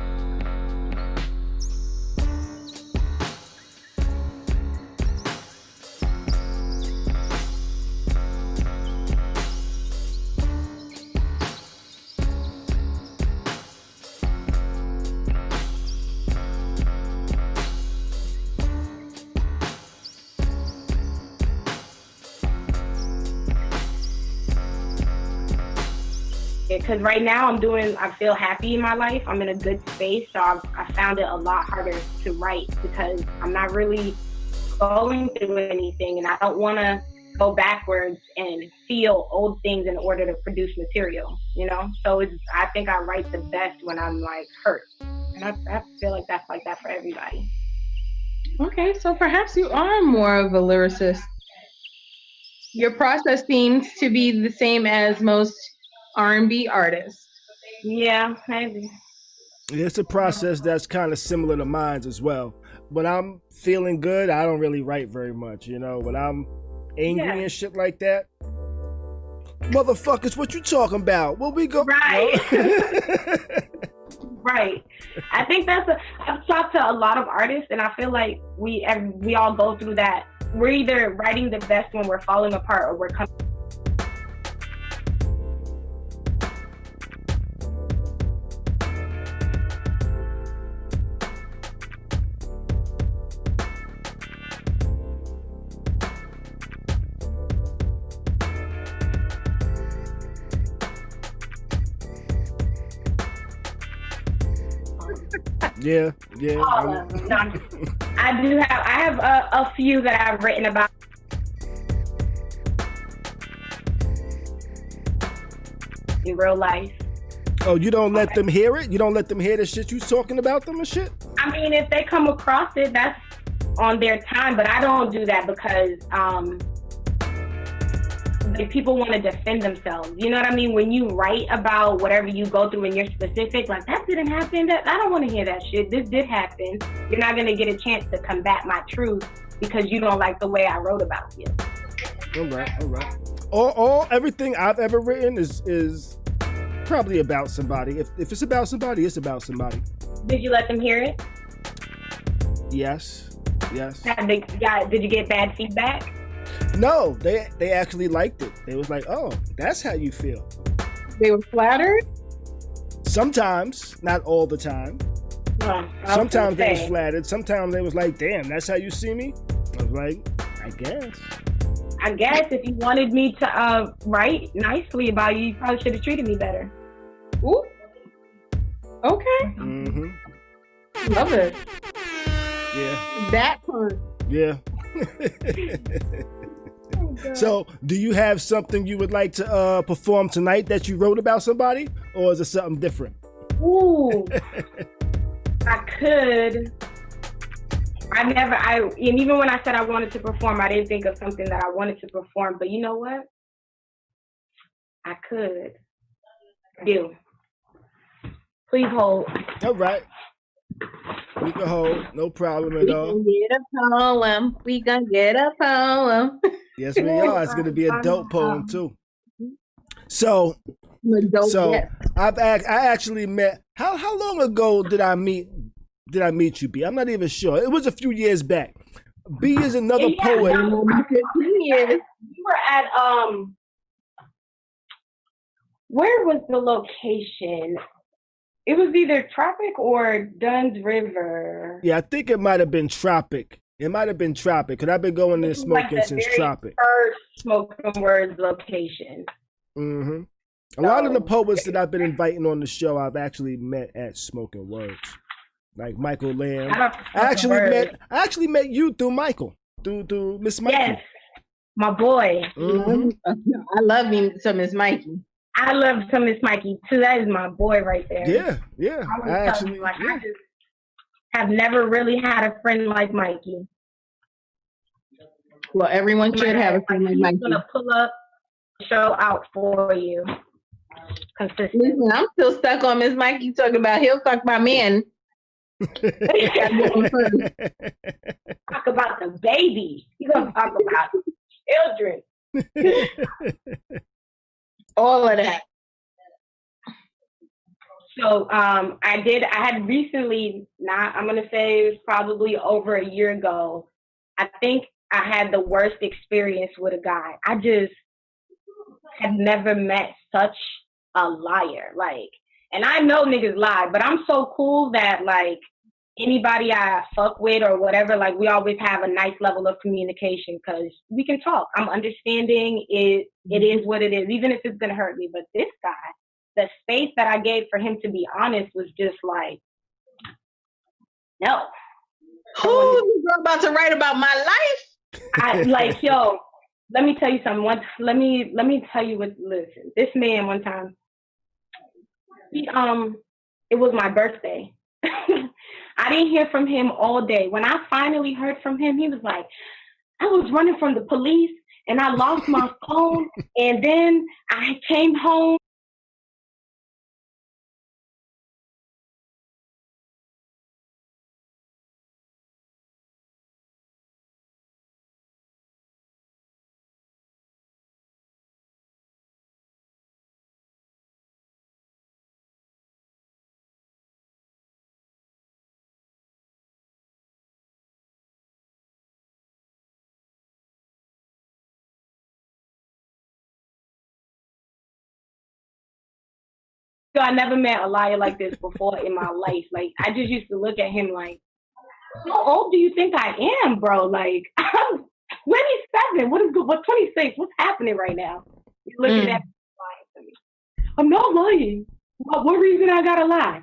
Because right now I feel happy in my life. I'm in a good space. So I found it a lot harder to write because I'm not really going through anything and I don't want to go backwards and feel old things in order to produce material, you know? So I think I write the best when I'm like hurt. And I feel like that's like that for everybody. Okay, so perhaps you are more of a lyricist. Your process seems to be the same as most R&B artists. Yeah, maybe. It's a process that's kind of similar to mine as well. When I'm feeling good, I don't really write very much, you know? When I'm angry and shit like that, motherfuckers, what you talking about? What we go? Right. No? Right. I think I've talked to a lot of artists and I feel like we all go through that. We're either writing the best when we're falling apart or we're coming. Yeah. All of them. No, I have a few that I've written about. In real life. Oh, you don't let them hear it? You don't let them hear the shit you talking about them and shit? I mean, if they come across it, that's on their time, but I don't do that because like people want to defend themselves. You know what I mean? When you write about whatever you go through and you're specific, like that didn't happen, that I don't want to hear that shit. This did happen. You're not going to get a chance to combat my truth because you don't like the way I wrote about you. All right. All everything I've ever written is probably about somebody. If it's about somebody, it's about somebody. Did you let them hear it? Yes. Did you get bad feedback? No, they actually liked it. They was like, oh, that's how you feel. They were flattered? Sometimes, not all the time. Sometimes they was flattered. Sometimes they was like, damn, that's how you see me? I was like, I guess if you wanted me to write nicely about you, you probably should have treated me better. Ooh. Okay. Mm-hmm. Love it. Yeah. That part. Yeah. So, do you have something you would like to perform tonight that you wrote about somebody, or is it something different? Ooh, I could. And even when I said I wanted to perform, I didn't think of something that I wanted to perform. But you know what? I could. Please hold. All right. We can hold. No problem at all. We gonna get a poem. Yes, we are. It's going to be a dope poem, too. So I actually met. How long ago did I meet you, B? I'm not even sure. It was a few years back. B is another poet. 15 years. We were at where was the location? It was either Tropic or Dunn's River. Yeah, I think it might have been Tropic. It might have been Tropic, because I've been going there smoking since Tropic. First Smoking Words location. Mm-hmm. A lot of the poets that I've been inviting on the show, I've actually met at Smoking Words. Like Michael Lamb. I actually met you through Michael, through Miss Mikey. Yes, my boy. Mm-hmm. I love me some Miss Mikey. I love some Miss Mikey too. That is my boy right there. Yeah. I just have never really had a friend like Mikey. Well, everyone should have a friend like Mikey. He's gonna pull up, show out for you. Consistent. Listen, I'm still stuck on Miss Mikey talking about he'll fuck my man. Talk about the baby. He's gonna talk about children. All of that. So I had recently, I'm gonna say it was probably over a year ago. I think I had the worst experience with a guy. I just had never met such a liar. Like, and I know niggas lie, but I'm so cool that like anybody I fuck with or whatever, like we always have a nice level of communication because we can talk. I'm understanding it. It is what it is, even if it's gonna hurt me. But this guy, the space that I gave for him to be honest was just like, no. Who is about to write about my life? I like, yo, let me tell you something. Let me tell you what. Listen, this man one time, it was my birthday. I didn't hear from him all day. When I finally heard from him, he was like, I was running from the police and I lost my phone, and then I came home. So I never met a liar like this before in my life. Like, I just used to look at him like, how old do you think I am, bro? Like, I'm 27. What 26? What's happening right now? He's looking at me lying to me. I'm not lying. What reason I gotta lie?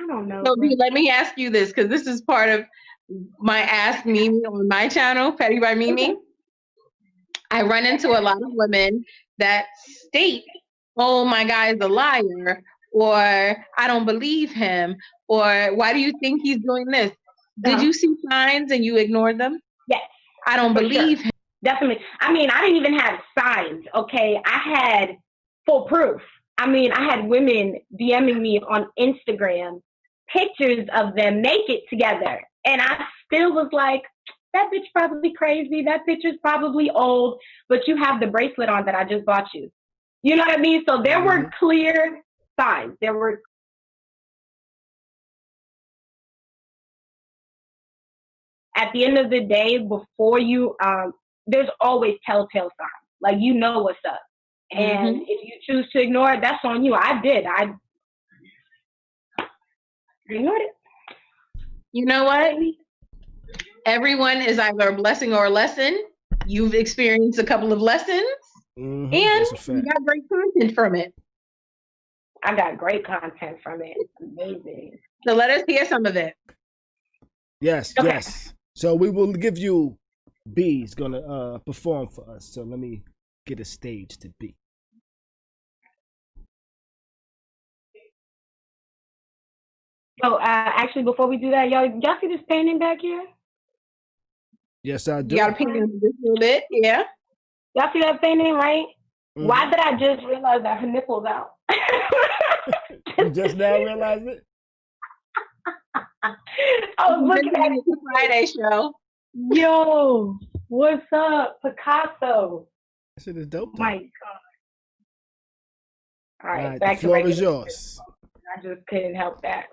don't know. So, Bro. B, let me ask you this, because this is part of my Ask Mimi on my channel, Petty by Mimi. I run into a lot of women that state, "Oh, my guy is a liar," or "I don't believe him," or "Why do you think he's doing this?" Did you see signs and you ignored them? Yes. I don't believe him. Definitely. I mean, I didn't even have signs, okay? I had full proof. I mean, I had women DMing me on Instagram pictures of them naked together. And I still was like, that bitch probably crazy. That picture's probably old, but you have the bracelet on that I just bought you. You know what I mean? So there were clear signs. There were at the end of the day, before you, there's always telltale signs. Like, you know what's up. And if you choose to ignore it, that's on you. I did. I ignored it. You know what? Everyone is either a blessing or a lesson. You've experienced a couple of lessons, and you got great content from it. I got great content from it. Amazing. So let us hear some of it. Yes, yes. So we will give you B's gonna perform for us. So let me get a stage to B. So actually, before we do that, y'all see this painting back here? Yes, I do. You got to paint it just a little bit, yeah. Y'all see that painting, right? Why did I just realize that her nipple's out? You just now realized it? I was looking at it. The Friday show. Yo, what's up, Picasso? That shit is dope. Oh my God. All right, The floor is yours. I just couldn't help that.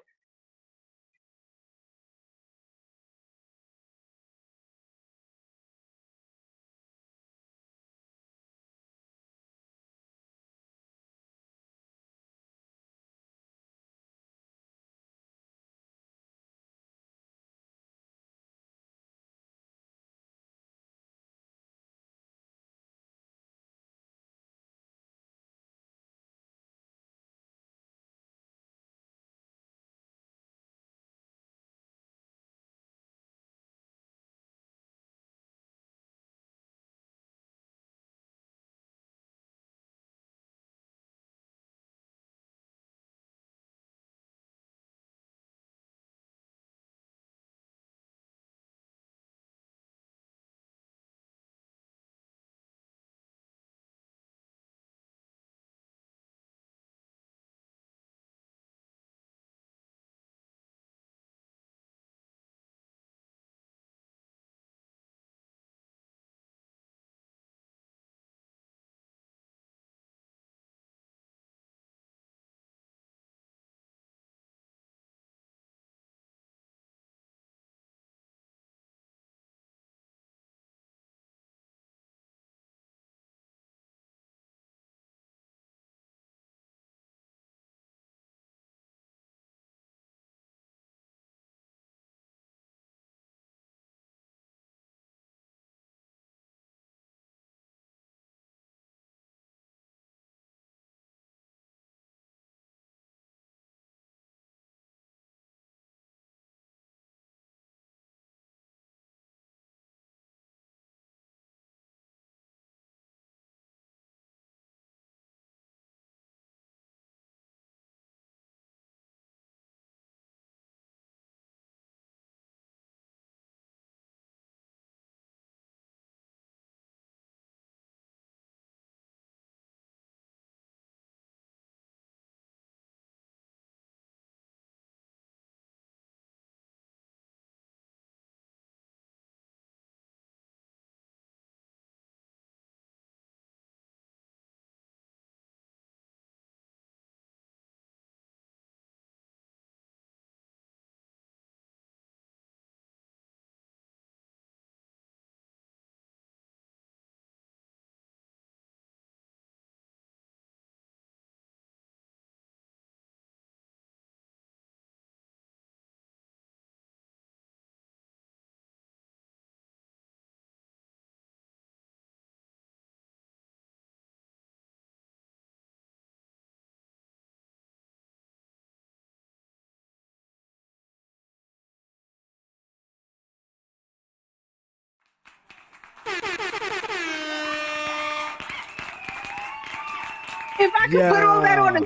If I could put all that on a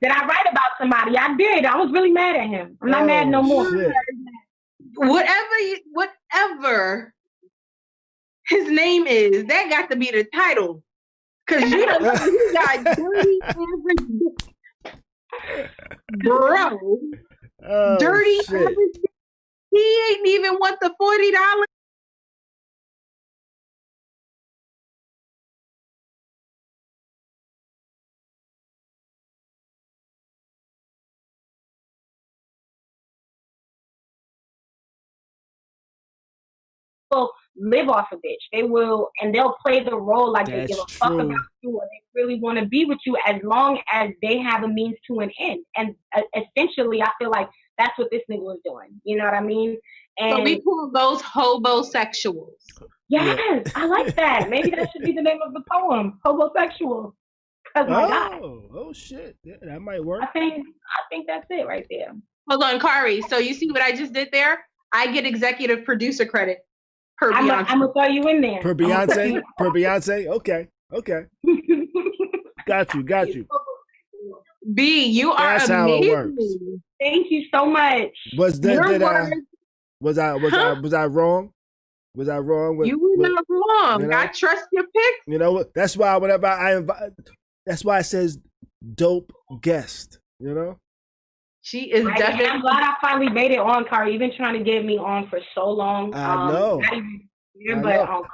Did I write about somebody? I did. I was really mad at him. I'm not mad no more. Shit. whatever his name is, that got to be the title. Cause you don't know he got dirty average, bro. Oh, Dirty shit. average. He ain't even want the $40. People live off of bitch. They will, and they'll play the role like they give a fuck about you or they really want to be with you as long as they have a means to an end. And essentially, I feel like that's what this nigga was doing. You know what I mean? And So we call those hobosexuals. Yes, I like that. Maybe that should be the name of the poem, Hobosexual. Cause my God. Oh shit. Yeah, that might work. I think that's it right there. Hold on, Khary. So you see what I just did there? I get executive producer credit per Beyonce. I'm gonna throw you in there. Per Beyonce? Per Beyonce? Okay. Got you. B, you are That's amazing. how it works. Thank you so much. Was I wrong? Was I wrong? You were not wrong. You know? I trust your pick. You know what? That's why whenever I invite, that's why it says dope guest. You know. She is definitely. I'm glad I finally made it on, Khary. You've been trying to get me on for so long. I know.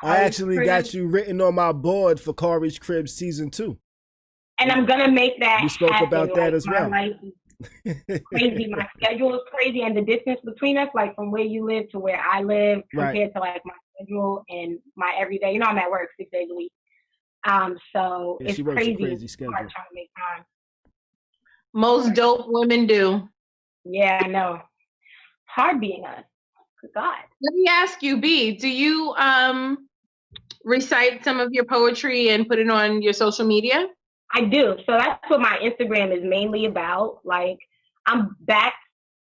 I actually got you written on my board for Khary's Crib season 2. And I'm gonna make that. We spoke happen. about that as well. My life is crazy. My schedule is crazy, and the distance between us, like from where you live to where I live, compared to like my schedule and my everyday. You know, I'm at work 6 days a week. So it's crazy schedule. Trying to make time. Most dope women do. Yeah, I know. It's hard being us. God. Let me ask you, B, do you recite some of your poetry and put it on your social media? I do. So that's what my Instagram is mainly about. Like, I'm back,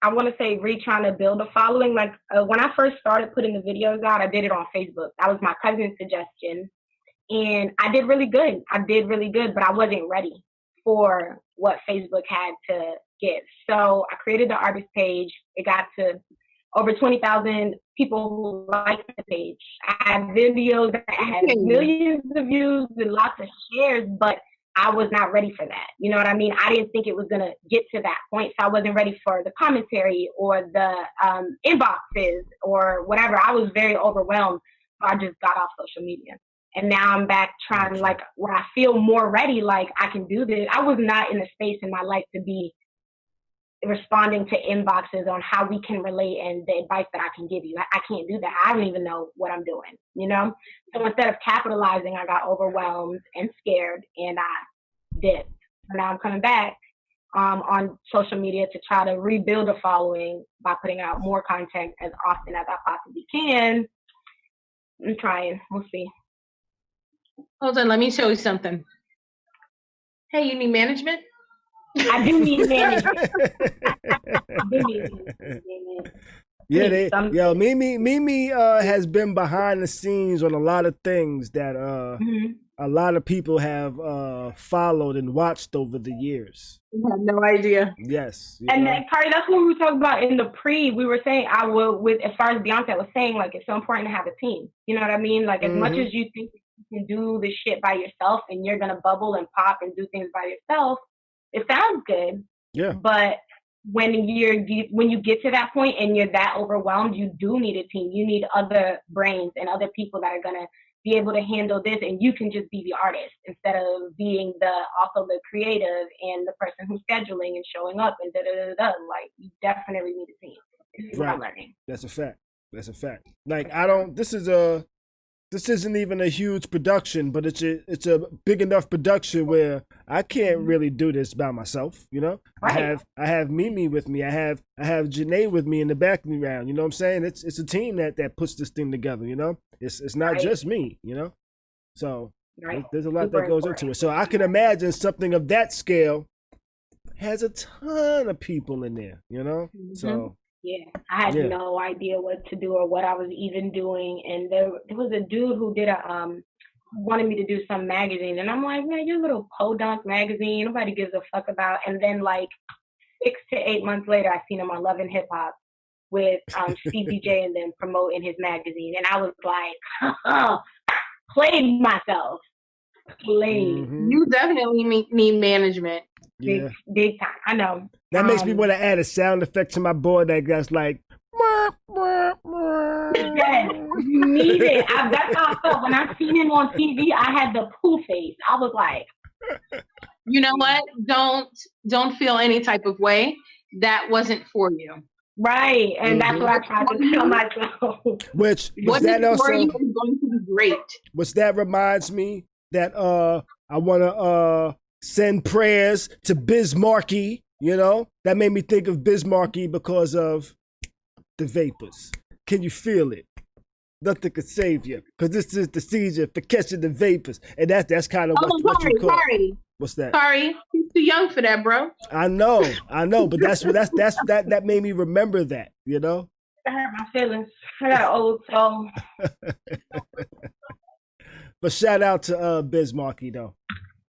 I want to say, trying to build a following. Like, when I first started putting the videos out, I did it on Facebook. That was my cousin's suggestion. And I did really good. But I wasn't ready for what Facebook had to give. So I created the artist page. It got to over 20,000 people who liked the page. I had videos that had millions of views and lots of shares, but I was not ready for that. You know what I mean? I didn't think it was going to get to that point. So I wasn't ready for the commentary or the inboxes or whatever. I was very overwhelmed. So I just got off social media. And now I'm back trying, like, where I feel more ready, like I can do this. I was not in a space in my life to be responding to inboxes on how we can relate and the advice that I can give you. I can't do that. I don't even know what I'm doing, you know? So instead of capitalizing, I got overwhelmed and scared and I dipped. So now I'm coming back on social media to try to rebuild a following by putting out more content as often as I possibly can. I'm trying. We'll see. Hold on, let me show you something. Hey, you need management? I do need management. Yeah, Mimi has been behind the scenes on a lot of things that a lot of people have followed and watched over the years. I have no idea. Yes. And then, Khary, that's what we were talking about in the pre. We were saying, as far as Beyonce was saying, like, it's so important to have a team. You know what I mean? Like, as much as you think you can do this shit by yourself and you're going to bubble and pop and do things by yourself, it sounds good. Yeah. But when you get to that point and you're that overwhelmed, you do need a team. You need other brains and other people that are going to be able to handle this, and you can just be the artist instead of being also the creative and the person who's scheduling and showing up and da-da-da-da. Like, you definitely need a team. This is what I'm learning. That's a fact. Like, this isn't even a huge production, but it's a big enough production where I can't really do this by myself, you know? Right. I have Mimi with me. I have Janae with me in the background, you know what I'm saying? It's a team that puts this thing together, you know? It's not just me, you know? So there's a lot that goes into it. So I can imagine something of that scale has a ton of people in there, you know? So Yeah, I had Yeah. no idea what to do or what I was even doing. And there was a dude who did a wanted me to do some magazine, and I'm like, man, your little podunk magazine, nobody gives a fuck about. And then like 6 to 8 months later, I seen him on Love and Hip Hop with Stevie J and them promoting his magazine, and I was like, played myself, played. Mhm. You definitely need management. Yeah. Big time. I know. That makes me want to add a sound effect to my board that's like. Yes, you need it. That's how I felt when I seen him on TV. I had the poo face. I was like, you know what? Don't feel any type of way. That wasn't for you. Right, and that's what I tried to tell myself. Which What that is also for you is going to be great. which that reminds me that I want to send prayers to Bismarcky. You know, that made me think of Bismarcky because of the vapors. Can you feel it? Nothing could save you, because this is the season for catching the vapors, and that's kind of what you call. Khary. What's that? Khary, he's too young for that, bro. I know, but that made me remember that. You know. I hurt my feelings. I got old soul. But shout out to Bismarcky though.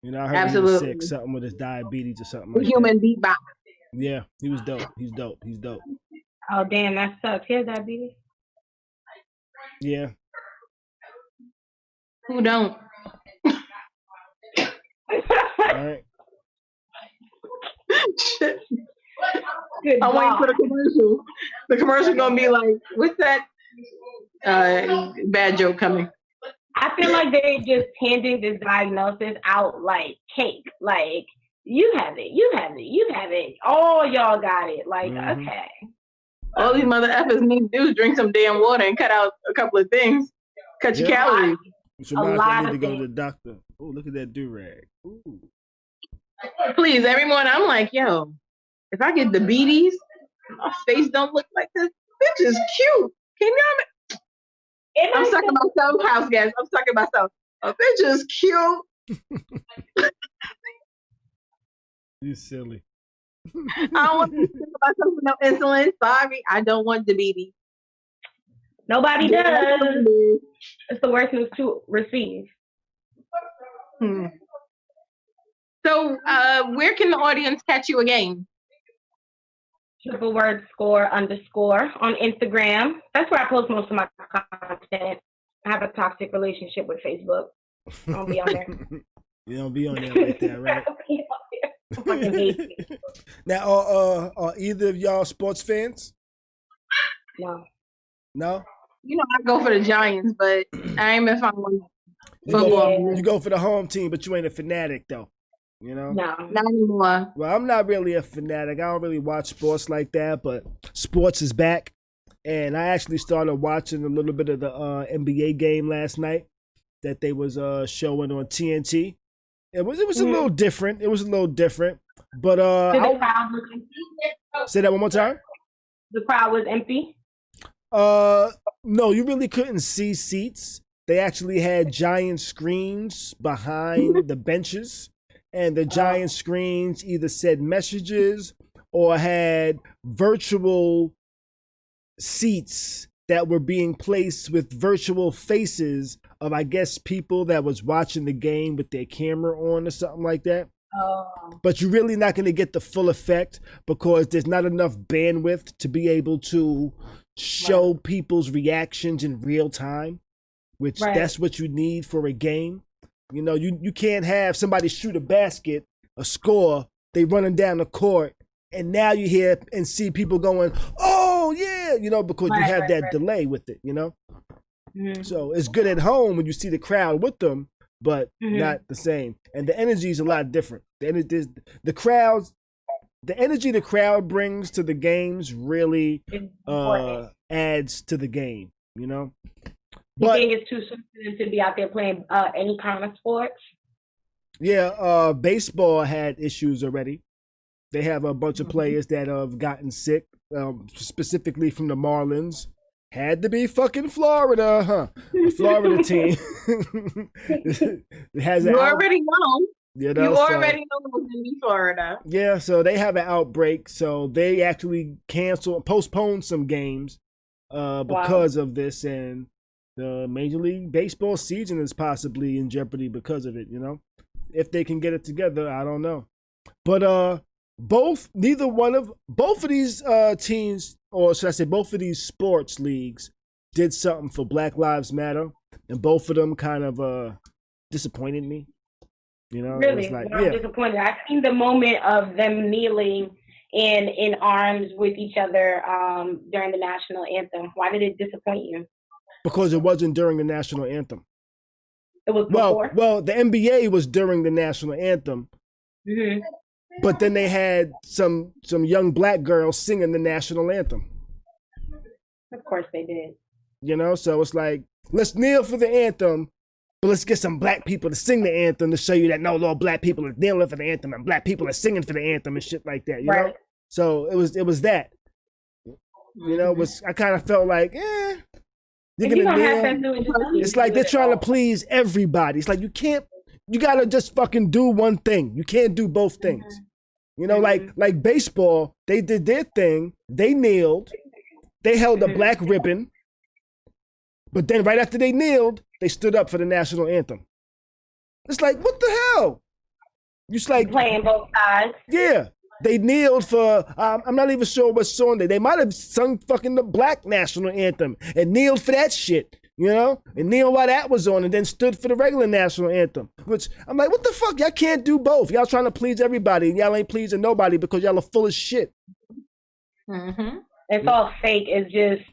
You know, I heard he was sick, something with his diabetes or something like Human that. beatbox. Yeah, he was dope. He's dope. Oh damn, that sucks. He has diabetes. Yeah. Who don't? All right. Shit. Good I'm waiting God. for the commercial. The commercial gonna be like, what's that? Bad joke coming. I feel like they just handing this diagnosis out like cake. Like, you have it, you have it, you have it. All y'all got it. Like, okay. All these mother effers need to do is drink some damn water and cut out a couple of things. Cut your calories. Which reminds me, I need to go to the doctor. Oh, look at that do-rag. Ooh. Please, everyone, I'm like, yo, if I get diabetes, my face don't look like this. Bitch is cute. Can you I'm sucking myself, house gas. I'm sucking myself. A bitch is cute. You silly. I don't want to think myself with no insulin. Sorry, I don't want diabetes. Nobody does. It's the worst news to receive. So, where can the audience catch you again? Triple word score underscore on Instagram. That's where I post most of my content. I have a toxic relationship with Facebook. I don't be on there. You don't be on there like that, right? I fucking hate it. Now, are either of y'all sports fans? No. No? You know, I go for the Giants, but I ain't been following You go for the home team, but you ain't a fanatic, though. You know? No, not anymore. Well, I'm not really a fanatic. I don't really watch sports like that, but sports is back. And I actually started watching a little bit of the NBA game last night that they was showing on TNT. It was a little different. It was a little different. But the crowd was empty? Say that one more time. The crowd was empty? No, you really couldn't see seats. They actually had giant screens behind the benches. And the giant screens either said messages or had virtual seats that were being placed with virtual faces of, I guess, people that was watching the game with their camera on or something like that. But you're really not going to get the full effect because there's not enough bandwidth to be able to show people's reactions in real time, which that's what you need for a game. You know, you can't have somebody shoot a basket, a score, they running down the court, and now you hear and see people going, oh, yeah, you know, because you have that delay with it, you know? So it's good at home when you see the crowd with them, but not the same. And the energy is a lot different. The energy the crowd brings to the games really adds to the game, you know? You think it's too soon for them to be out there playing any kind of sports? Yeah, baseball had issues already. They have a bunch of players that have gotten sick, specifically from the Marlins. Had to be fucking Florida, huh? The Florida team. You already know. You know, You so already know it was gonna be Florida. yeah, so they have an outbreak, so they actually postponed some games because of this, and the Major League Baseball season is possibly in jeopardy because of it. You know, if they can get it together, I don't know. But both of these teams, or should I say, both of these sports leagues, did something for Black Lives Matter, and both of them kind of disappointed me. You know, it was Really, like, I'm disappointed. I've seen the moment of them kneeling and in arms with each other during the national anthem. Why did it disappoint you? because it wasn't during the national anthem. It was before. Well, the NBA was during the national anthem, Mm-hmm. but then they had some young black girls singing the national anthem. Of course they did. You know, so it's like, let's kneel for the anthem, but let's get some black people to sing the anthem to show you that no, Lord, black people are kneeling for the anthem and black people are singing for the anthem and shit like that. You know, so it was that. You know, I kind of felt like, you're gonna kneel. It's like they're trying to please everybody. It's like you gotta just fucking do one thing. You can't do both things. You know, like baseball, they did their thing. They kneeled. They held a black ribbon. But then right after they kneeled, they stood up for the national anthem. It's like, what the hell? It's like playing both sides. Yeah. They kneeled for, I'm not even sure what song they might have sung fucking the black national anthem and kneeled for that shit, you know? And kneeled while that was on and then stood for the regular national anthem. Which, I'm like, what the fuck? Y'all can't do both. Y'all trying to please everybody and y'all ain't pleasing nobody because y'all are full of shit. Mm-hmm. It's all fake. It's just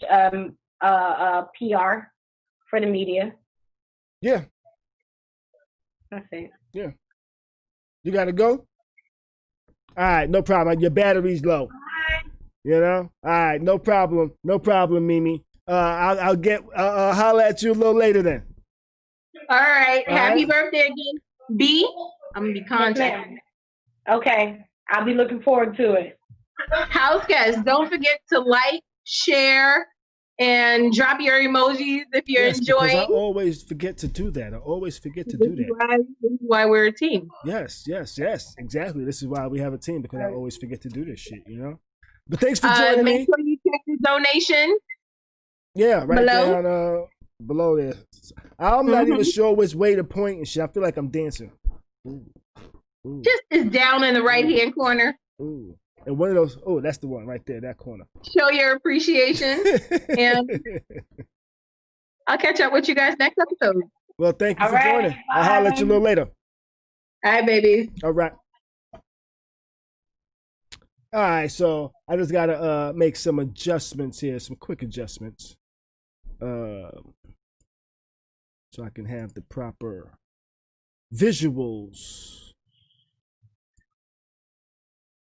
PR for the media. Yeah. That's it. Yeah. You gotta go? All right, no problem. Your battery's low. You know? All right, no problem. No problem, Mimi. I'll holler at you a little later then. All right. Happy birthday again. B, I'm gonna be contacting. Okay. I'll be looking forward to it. House guests, don't forget to like, share, and drop your emojis if you're enjoying. Because I always forget to do that. This is why we're a team. Yes, exactly. This is why we have a team, because I always forget to do this shit, you know? But thanks for joining me. Make sure you check the donation. Yeah, right below. down below there. I'm not even sure which way to point and shit. I feel like I'm dancing. Ooh. Just is down in the right-hand corner. Ooh. And one of those, that's the one right there, that corner. Show your appreciation. And I'll catch up with you guys next episode. Well, thank you for joining. I'll holler at you a little later. All right, babies. All right. All right, so I just got to make some adjustments here, some quick adjustments. So I can have the proper visuals.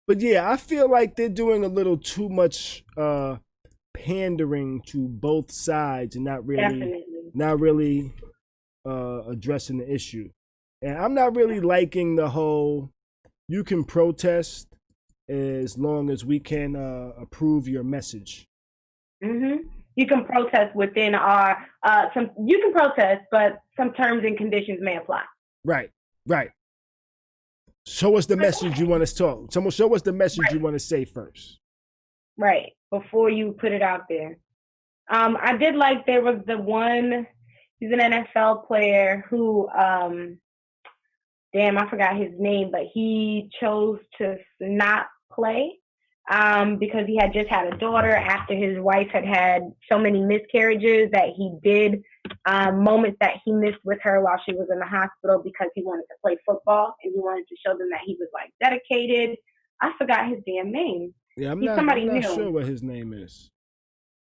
But yeah, I feel like they're doing a little too much pandering to both sides and not really addressing the issue. And I'm not really liking the whole, you can protest as long as we can approve your message. Mm-hmm. You can protest within our you can protest, but some terms and conditions may apply. Right. Show us the message you want to talk. Show us the message you want to say first. Right, before you put it out there. I did like there was the one, he's an NFL player who, I forgot his name, but he chose to not play because he had just had a daughter after his wife had so many miscarriages that he did moments that he missed with her while she was in the hospital because he wanted to play football and he wanted to show them that he was like dedicated. I forgot his damn name. Yeah, I'm not sure what his name is.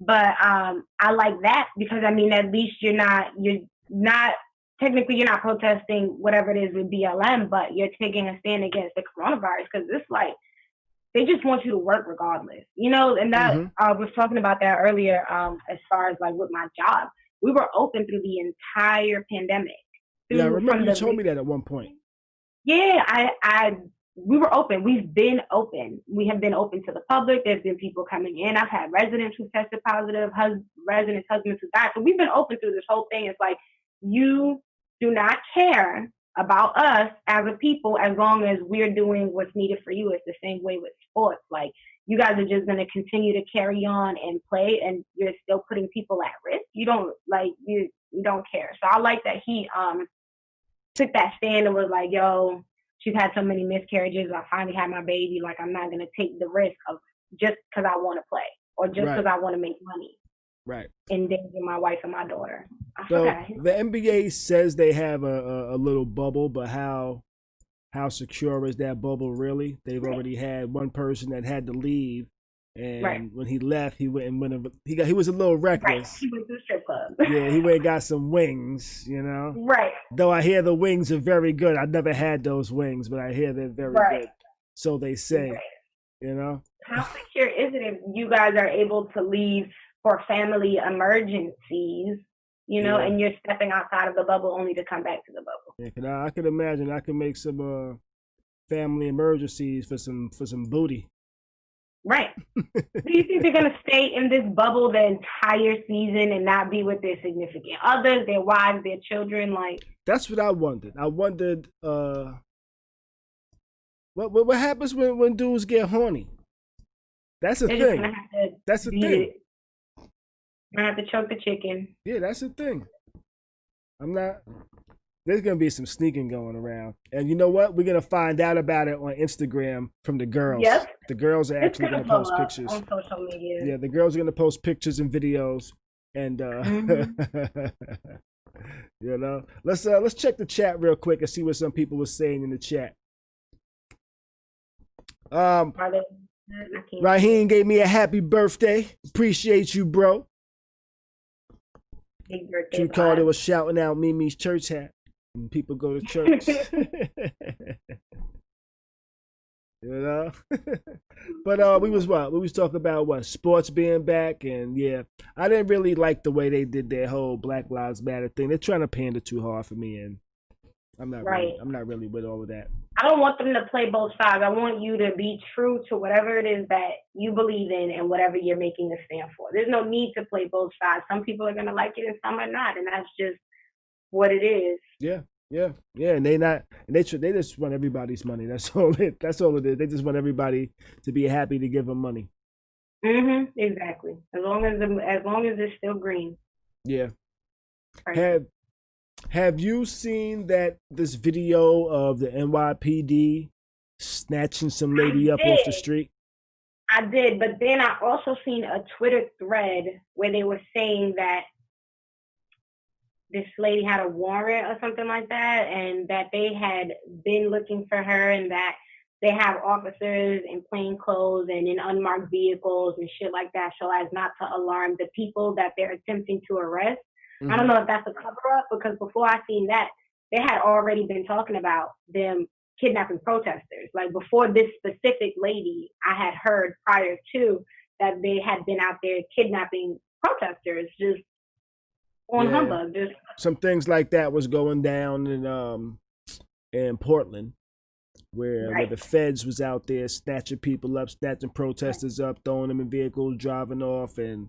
But I like that because I mean at least you're not technically you're not protesting whatever it is with BLM, but you're taking a stand against the coronavirus because it's like they just want you to work regardless, you know. And that I was talking about that earlier. As far as like with my job, we were open through the entire pandemic. Yeah, I remember you told me that at one point. Yeah, we were open. We've been open. We have been open to the public. There's been people coming in. I've had residents who tested positive, husbands who died. So we've been open through this whole thing. It's like you do not care about us as a people as long as we're doing what's needed for you. It's the same way with sports. Like, you guys are just going to continue to carry on and play, and you're still putting people at risk. You don't you don't care. So I like that he took that stand and was like, yo, she's had so many miscarriages. I finally had my baby. Like, I'm not going to take the risk of just because I want to play or just because I want to make money. Right. Endangering my wife and my daughter. So the NBA says they have a little bubble, but how secure is that bubble really? They've already had one person that had to leave, and when he left, he went and he was a little reckless. Right. He went to the strip club. Yeah, he went and got some wings, you know. Right. Though I hear the wings are very good. I never had those wings, but I hear they're very good. So they say, you know. How secure is it if you guys are able to leave for family emergencies, you know, and you're stepping outside of the bubble only to come back to the bubble? Yeah, I can imagine I can make some family emergencies for some booty. Right. Do you think they're gonna stay in this bubble the entire season and not be with their significant others, their wives, their children? Like, that's what I wondered. I wondered what happens when dudes get horny. That's a thing. That's a thing. I have to choke the chicken. Yeah, that's the thing. There's going to be some sneaking going around. And you know what? We're going to find out about it on Instagram from the girls. Yep. The girls are actually going to post pictures. On social media. Yeah, the girls are going to post pictures and videos. And, you know, let's check the chat real quick and see what some people were saying in the chat. Raheem gave me a happy birthday. Appreciate you, bro. Big birthday. True Carter was shouting out Mimi's church hat. And people go to church. You know? But we was talking about sports being back, and I didn't really like the way they did their whole Black Lives Matter thing. They're trying to pander too hard for me, and I'm not really with all of that. I don't want them to play both sides. I want you to be true to whatever it is that you believe in and whatever you're making a stand for. There's no need to play both sides. Some people are gonna like it and some are not, and that's just what it is. Yeah, and they just want everybody's money. That's all it is. They just want everybody to be happy to give them money. Exactly. As long as it's still green. Yeah. Right. Have you seen this video of the NYPD snatching some lady up off the street? I did, but then I also seen a Twitter thread where they were saying that this lady had a warrant or something like that, and that they had been looking for her, and that they have officers in plain clothes and in unmarked vehicles and shit like that, so as not to alarm the people that they're attempting to arrest. I don't know if that's a cover-up, because before I seen that, they had already been talking about them kidnapping protesters. Like, before this specific lady, I had heard prior to that they had been out there kidnapping protesters, just on humbug. Just some things like that was going down in Portland, where the feds was out there snatching people up, snatching protesters up, throwing them in vehicles, driving off, and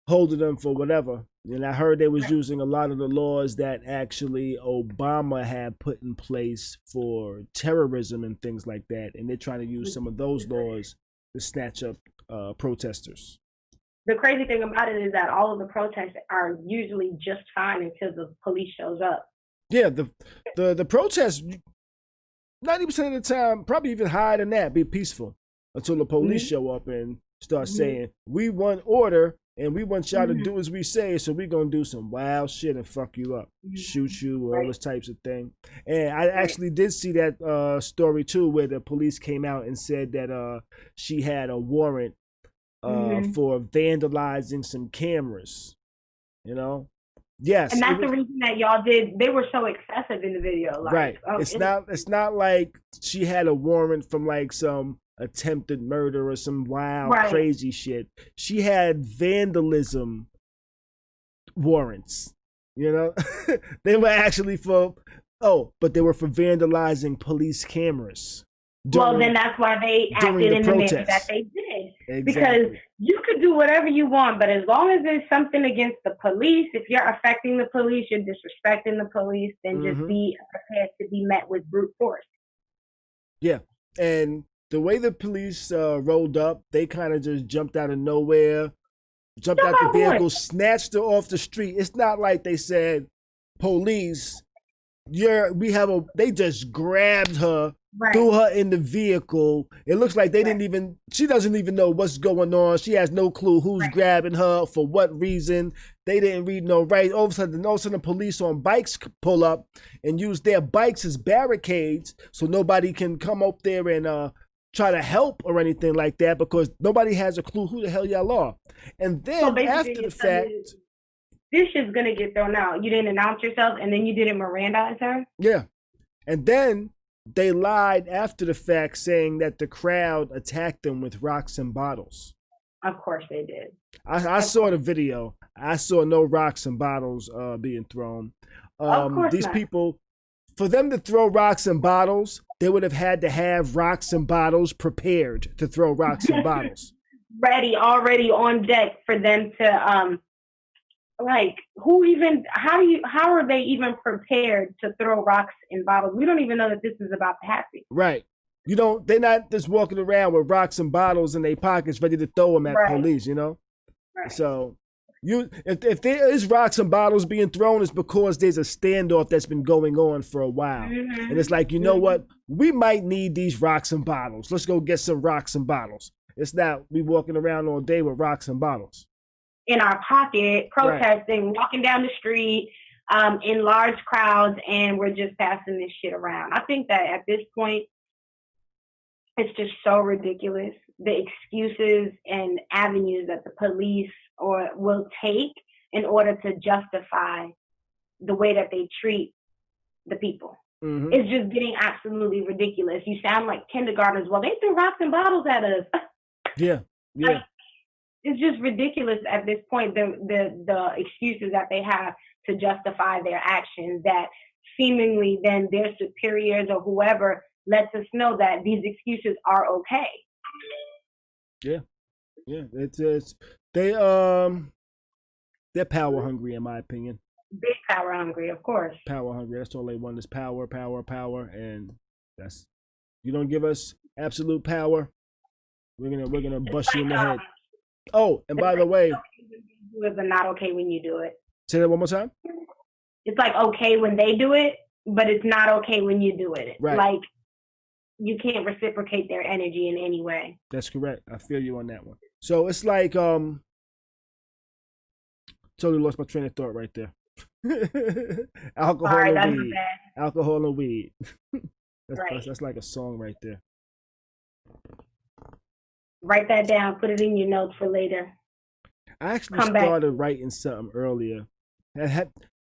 holding them for whatever. And I heard they was using a lot of the laws that actually Obama had put in place for terrorism and things like that. And they're trying to use some of those laws to snatch up protesters. The crazy thing about it is that all of the protests are usually just fine until the police shows up. Yeah, the protests, 90% of the time, probably even higher than that, be peaceful until the police show up and start saying, we want order, and we want y'all to do as we say, so we're going to do some wild shit and fuck you up, shoot you, all those types of thing. And I actually did see that story, too, where the police came out and said that she had a warrant for vandalizing some cameras, you know? Yes. And that's the reason that y'all did, they were so excessive in the video. Like, right. It's not like she had a warrant from like some attempted murder or some wild crazy shit. She had vandalism warrants, you know. They were actually but they were for vandalizing police cameras. Well, then that's why they acted in the manner that they did. did. Because you could do whatever you want, but as long as there's something against the police, if you're affecting the police, you're disrespecting the police, then just be prepared to be met with brute force. Yeah. And the way the police rolled up, they kind of just jumped out of nowhere, jumped out the vehicle, snatched her off the street. It's not like they said, police, they just grabbed her, threw her in the vehicle. It looks like she doesn't even know what's going on. She has no clue who's grabbing her, for what reason. They didn't read no rights. All of a sudden, police on bikes pull up and use their bikes as barricades so nobody can come up there and try to help or anything like that, because nobody has a clue who the hell y'all are. And then after the fact, this shit's gonna get thrown out. You didn't announce yourself, and then you didn't Mirandize her. Yeah, and then they lied after the fact, saying that the crowd attacked them with rocks and bottles. Of course they did. I saw the video. I saw no rocks and bottles being thrown. Of course these not. people, for them to throw rocks and bottles, they would have had to have rocks and bottles prepared to throw rocks and bottles. Already on deck for them to how are they even prepared to throw rocks and bottles? We don't even know that this is about to happen. Right. They're not just walking around with rocks and bottles in their pockets ready to throw them at police, Right. So if there is rocks and bottles being thrown, it's because there's a standoff that's been going on for a while. And it's like, you know what? We might need these rocks and bottles. Let's go get some rocks and bottles. It's not we walking around all day with rocks and bottles in our pocket, protesting, walking down the street in large crowds, and we're just passing this shit around. I think that at this point, it's just so ridiculous, the excuses and avenues that the police will take in order to justify the way that they treat the people. It's just getting absolutely ridiculous. You sound like kindergartners. Well, they threw rocks and bottles at us. Yeah. It's just ridiculous at this point, the excuses that they have to justify their actions, that seemingly then their superiors or whoever lets us know that these excuses are okay. Yeah. It's they're power hungry, in my opinion. Big power hungry, of course. Power hungry. That's all they want is power, and that's, you don't give us absolute power, we're gonna bust you in the head. Oh, and by the way, it's not okay when you do it. Say that one more time. It's like okay when they do it, but it's not okay when you do it. Right. Like you can't reciprocate their energy in any way. That's correct. I feel you on that one. So it's like totally lost my train of thought right there. Alcohol and weed. Alcohol and weed. That's like a song right there. Write that down. Put it in your notes for later. I actually started writing something earlier.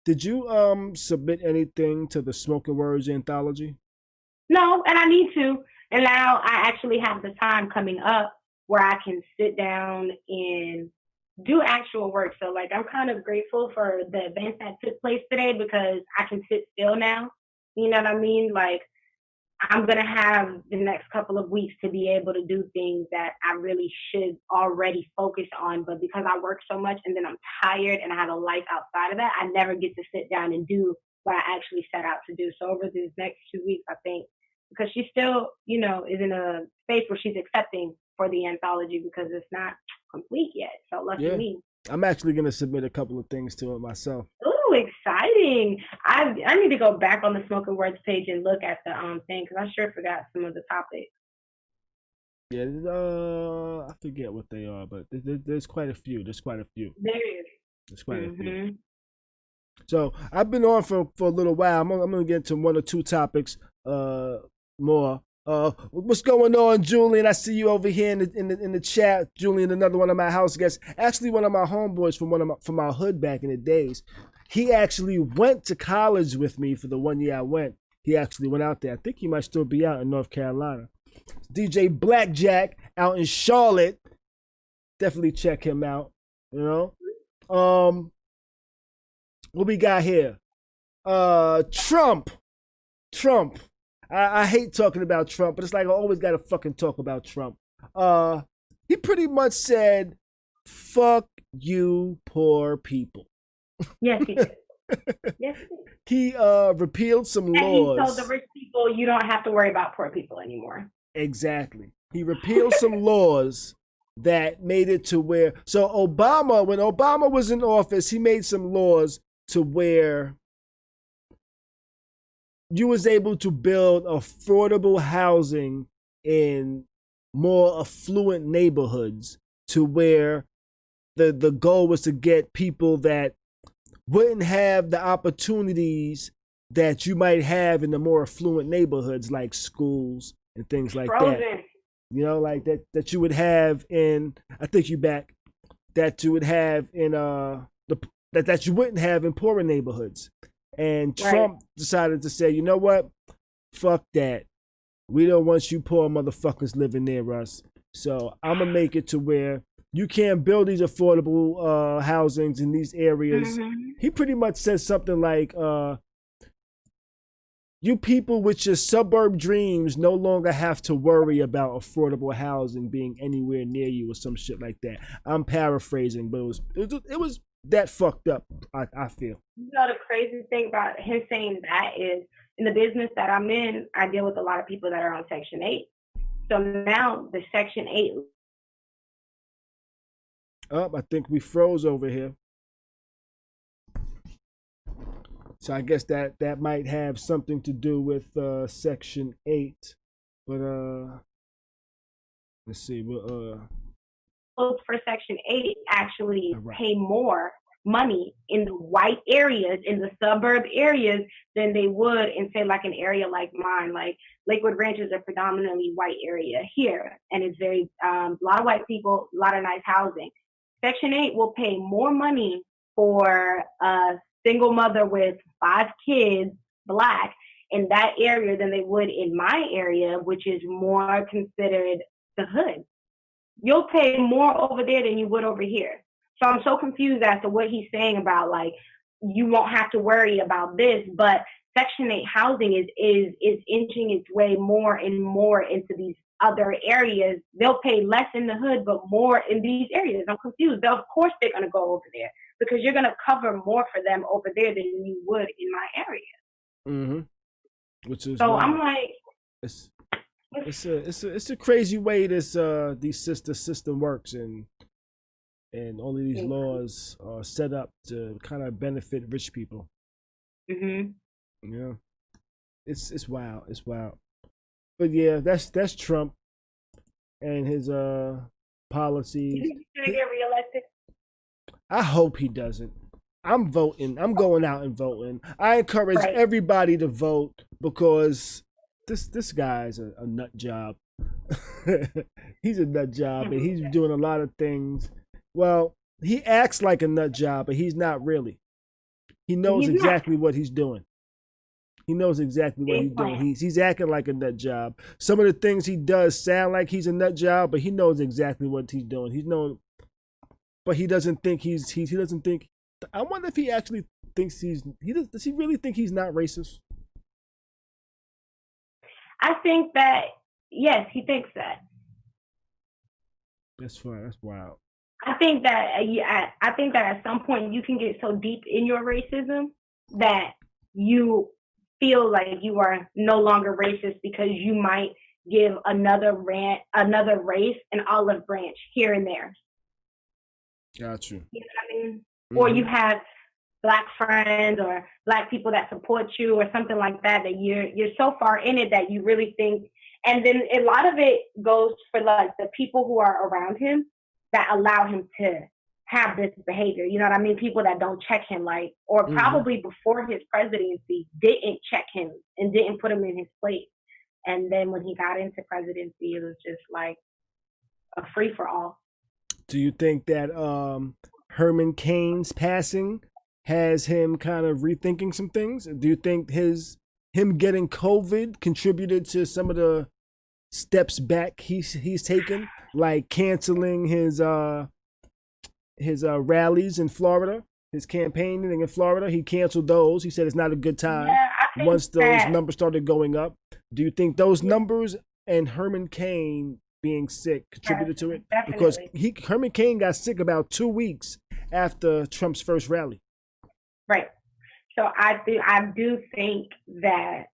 Did you submit anything to the Smoking Words anthology? No, and I need to. And now I actually have the time coming up where I can sit down and do actual work. So like I'm kind of grateful for the events that took place today because I can sit still now. You know what I mean? Like I'm going to have the next couple of weeks to be able to do things that I really should already focus on. But because I work so much and then I'm tired and I have a life outside of that, I never get to sit down and do what I actually set out to do. So over these next 2 weeks, I think, because she still, is in a space where she's accepting for the anthology because it's not complete yet. So lucky me. I'm actually going to submit a couple of things to it myself. Ooh, exciting. I need to go back on the Smoking Words page and look at the thing because I sure forgot some of the topics. Yeah, I forget what they are, but there's quite a few. There's quite a few. There's quite a few. So I've been on for a little while. I'm going to get into one or two topics more. What's going on, Julian? I see you over here in the chat. Julian, another one of my house guests. Actually, one of my homeboys from our hood back in the days. He actually went to college with me for the 1 year I went. He actually went out there. I think he might still be out in North Carolina. DJ Blackjack out in Charlotte. Definitely check him out. What we got here? Trump. I hate talking about Trump, but it's like I always got to fucking talk about Trump. he pretty much said, "Fuck you, poor people." Yes, he did. Yes, he did. He repealed some And he told laws. the rich people, you don't have to worry about poor people anymore. Exactly. He repealed some laws that made it to where, so Obama, when Obama was in office, he made some laws to where you was able to build affordable housing in more affluent neighborhoods, to where the goal was to get people that wouldn't have the opportunities that you might have in the more affluent neighborhoods, like schools and things like Frozen. that. You know, like that you would have in, I think you back, that you would have in that you wouldn't have in poorer neighborhoods. And Trump decided to say, you know what? Fuck that. We don't want you poor motherfuckers living near us. So I'm gonna make it to where you can't build these affordable housings in these areas. Mm-hmm. He pretty much said something like, you people with your suburb dreams no longer have to worry about affordable housing being anywhere near you, or some shit like that. I'm paraphrasing, but it was that fucked up, I feel. You know, the crazy thing about him saying that is, in the business that I'm in, I deal with a lot of people that are on Section 8. So now the Section 8. Oh, I think we froze over here. So I guess that might have something to do with Section 8. But let's see. For Section 8 actually pay more money in the white areas, in the suburb areas, than they would in, say, like an area like mine. Like Lakewood Ranch is a predominantly white area here, and it's very a lot of white people, a lot of nice housing. Section 8 will pay more money for a single mother with 5 kids, Black, in that area than they would in my area, which is more considered the hood. You'll pay more over there than you would over here. So I'm so confused as to what he's saying about, like, you won't have to worry about this, but Section 8 housing is inching its way more and more into these other areas. They'll pay less in the hood, but more in these areas. I'm confused. Of course they're going to go over there, because you're going to cover more for them over there than you would in my area. Mm-hmm. Which is so wild. I'm like, it's a crazy way this system works, and all of these laws are set up to kind of benefit rich people. Mm-hmm. Yeah, it's wild. It's wild. But yeah, that's Trump and his policies. He's gonna get reelected. I hope he doesn't. I'm voting. I'm going out and voting. I encourage everybody to vote, because this guy's a nut job. He's a nut job, and he's doing a lot of things. Well, he acts like a nut job, but he's not really. He knows exactly what he's doing. He knows exactly what he's doing. He's acting like a nut job. Some of the things he does sound like he's a nut job, but he knows exactly what he's doing. But he doesn't think he doesn't think. I wonder if he actually thinks does he really think he's not racist? I think that, yes, he thinks that. That's fine. That's wild. I think that at some point you can get so deep in your racism that you feel like you are no longer racist, because you might give another race an olive branch here and there. Got you. You know what I mean? Mm-hmm. Or you have Black friends or Black people that support you or something like that, that you're so far in it that you really think. And then a lot of it goes for, like, the people who are around him that allow him to have this behavior. You know what I mean? People that don't check him, like, or probably before his presidency didn't check him and didn't put him in his place. And then when he got into presidency, it was just like a free for all. Do you think that Herman Cain's passing has him kind of rethinking some things? Do you think him getting COVID contributed to some of the steps back he's taken, like canceling his rallies in Florida, his campaigning in Florida? He canceled those. He said it's not a good time once those numbers started going up. Do you think those numbers and Herman Cain being sick contributed to it? Definitely. Because Herman Cain got sick about 2 weeks after Trump's first rally. Right. So I do think that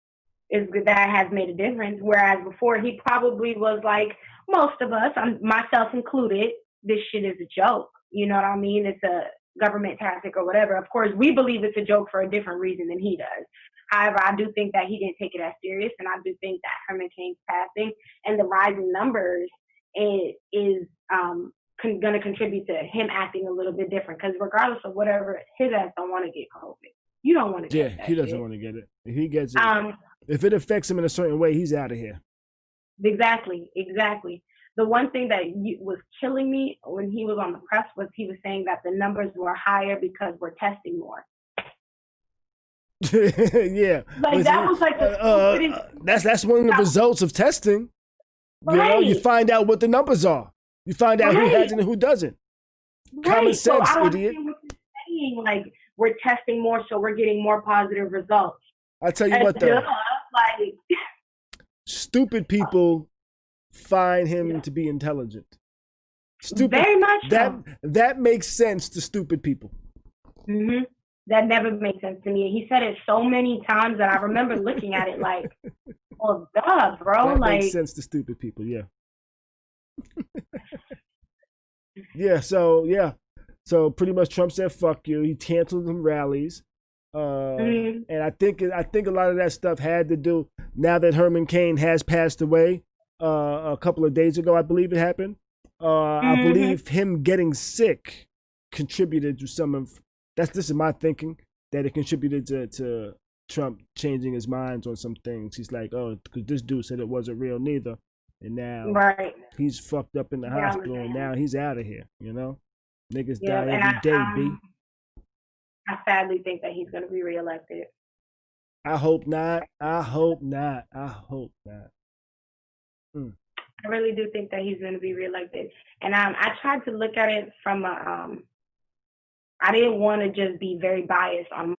that has made a difference. Whereas before, he probably was like most of us, myself included, this shit is a joke. You know what I mean? It's a government tactic or whatever. Of course, we believe it's a joke for a different reason than he does. However, I do think that he didn't take it as serious, and I do think that Herman Cain's passing and the rising numbers is going to contribute to him acting a little bit different. Because regardless of whatever, his ass don't want to get COVID. You don't want to get that. Yeah, he doesn't want to get it. If he gets it, if it affects him in a certain way, he's out of here. Exactly. The one thing that was killing me when he was on the press was he was saying that the numbers were higher because we're testing more. Yeah. Like that was like the that's one of the results of testing. You know, you find out what the numbers are. You find out who has it and who doesn't. Common sense, so I don't idiot. understand what you're saying. Like we're testing more, so we're getting more positive results. I tell you what, though, like stupid people find him to be intelligent. Stupid. Very much so. That makes sense to stupid people. Mm-hmm. That never makes sense to me. He said it so many times that I remember looking at it like, well, duh, bro. That like, makes sense to stupid people, yeah. So pretty much Trump said, fuck you. He canceled some rallies. And I think a lot of that stuff had to do, now that Herman Cain has passed away a couple of days ago, I believe it happened. I believe him getting sick contributed to some of, this is my thinking, that it contributed to Trump changing his minds on some things. He's like, oh, because this dude said it wasn't real neither. And now he's fucked up in the hospital, and now he's out of here, you know? Niggas die every day, B. I sadly think that he's going to be reelected. I hope not. I really do think that he's going to be reelected. And I tried to look at it from I didn't want to just be very biased on.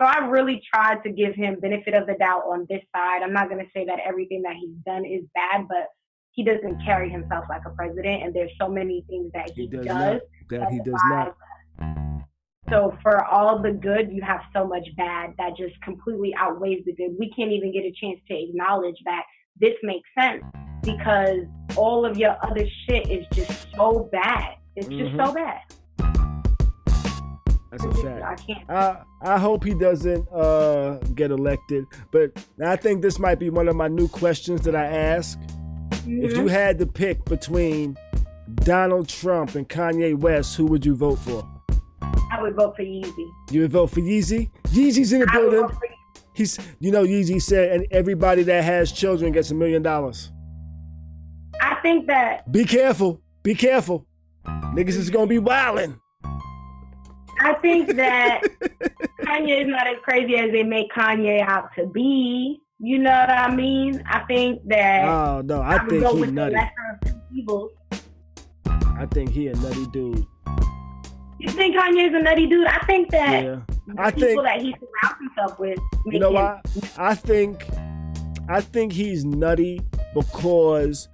So I really tried to give him benefit of the doubt on this side. I'm not going to say that everything that he's done is bad, but he doesn't carry himself like a president, and there's so many things that he does that he does not. So for all the good, you have so much bad that just completely outweighs the good. We can't even get a chance to acknowledge that this makes sense because all of your other shit is just so bad. It's just so bad. That's a fact. I hope he doesn't get elected, but I think this might be one of my new questions that I ask. If you had to pick between Donald Trump and Kanye West, who would you vote for? I would vote for Yeezy. You would vote for Yeezy? Yeezy's in the building. He's, Yeezy said, and everybody that has children gets $1 million. I think that. Be careful. Niggas is gonna be wildin'. I think that Kanye is not as crazy as they make Kanye out to be. You know what I mean? I think that. Oh no, I think he's nutty. I think he a nutty dude. You think Kanye's a nutty dude? I think that the people that he surrounds himself with. You know why? I think he's nutty because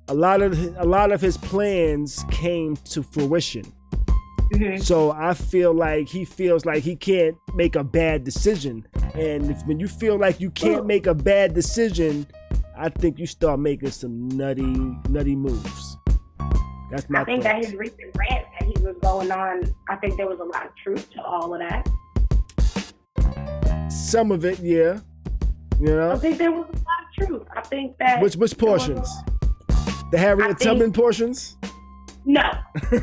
a lot of his plans came to fruition. So I feel like he feels like he can't make a bad decision. And when you feel like you can't make a bad decision, I think you start making some nutty moves. That's my I think that his recent rant that he was going on, I think there was a lot of truth to all of that. Some of it, yeah. You know? I think there was a lot of truth. I think that... Which portions? The Harriet Tubman portions? No.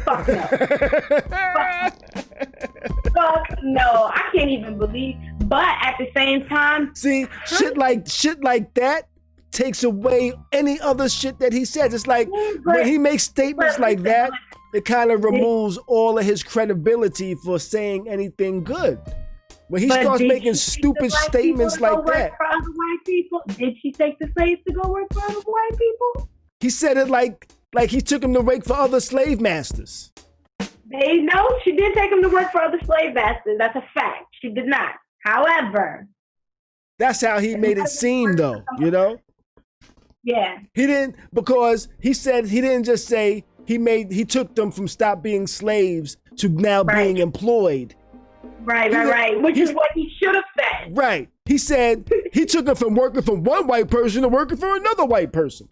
Fuck no. Fuck no. I can't even believe. But at the same time... See, shit like that takes away any other shit that he says. It's like when he makes statements like that, it kind of removes all of his credibility for saying anything good. When he starts making stupid statements like that. For other white people? Did she take the slaves to go work for other white people? He said it like Like he took him to work for other slave masters. They know she did take him to work for other slave masters. That's a fact. She did not. However, that's how he made it seem, though. You know. Yeah. He didn't, because he said he didn't just say he took them from stop being slaves to now being employed. Right. Which is what he should have said. Right. He said he took them from working for one white person to working for another white person.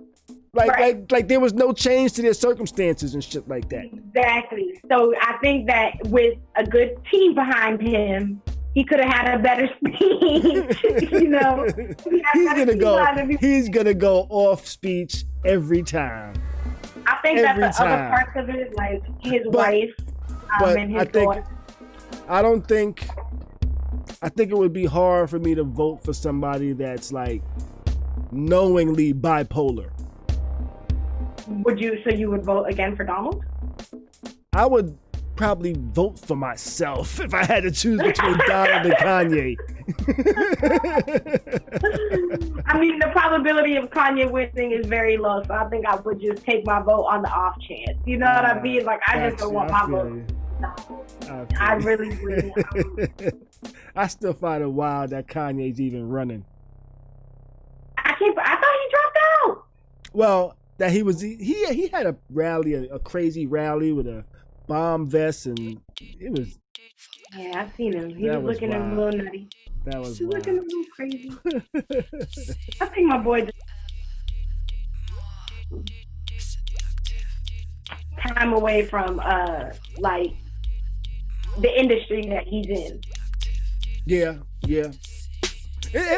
Like there was no change to their circumstances and shit like that. Exactly. So I think that with a good team behind him, he could have had a better speech. You know, he's gonna go off speech every time. I think that the other parts of it, like his wife and his daughter. I think it would be hard for me to vote for somebody that's like knowingly bipolar. So you would vote again for Donald? I would probably vote for myself if I had to choose between Donald and Kanye. I mean, the probability of Kanye winning is very low, so I think I would just take my vote on the off chance. You know what I mean? Like, I just don't want my vote. I really would. I still find it wild that Kanye's even running. I thought he dropped out. Well, that he had a rally, a crazy rally with a bomb vest, and it was. Yeah, I've seen him. He was looking a little nutty. That was He was wild. looking a little crazy. I think my boy just time away from like the industry that he's in. Yeah.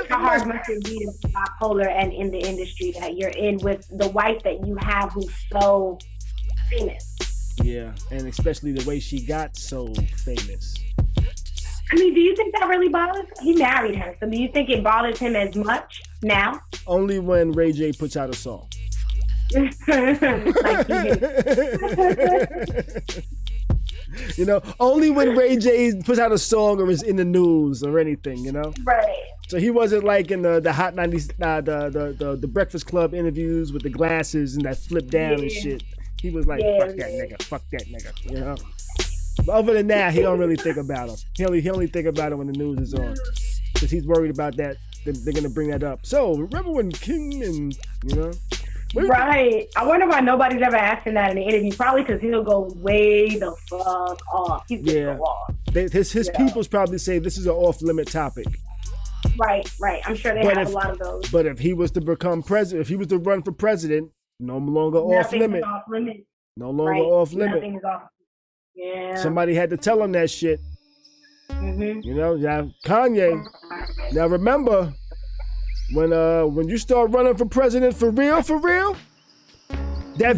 How hard must it be to be bipolar and in the industry that you're in with the wife that you have who's so famous? Yeah, and especially the way she got so famous. I mean, do you think that really bothers him? He married her, so do you think it bothers him as much now? Only when Ray J puts out a song. Like he did. You know, only when Ray J puts out a song or is in the news or anything, you know? Right. So he wasn't like in the Hot 90s, the Breakfast Club interviews with the glasses and that flip down and shit. He was like, fuck that nigga, you know? But other than that, he don't really think about him. He only think about it when the news is on. Because he's worried about that, they're going to bring that up. So, remember when King and, you know? Right. I wonder why nobody's ever asked him that in the interview. Probably because he'll go way the fuck off. He's gonna go off. His peoples probably say this is an off-limit topic. Right. I'm sure they have a lot of those. But if he was to become president, if he was to run for president, no longer off-limit. No longer off-limit. Nothing is off. Yeah. Somebody had to tell him that shit. Mm-hmm. You know, now Kanye. Now remember, when you start running for president for real, that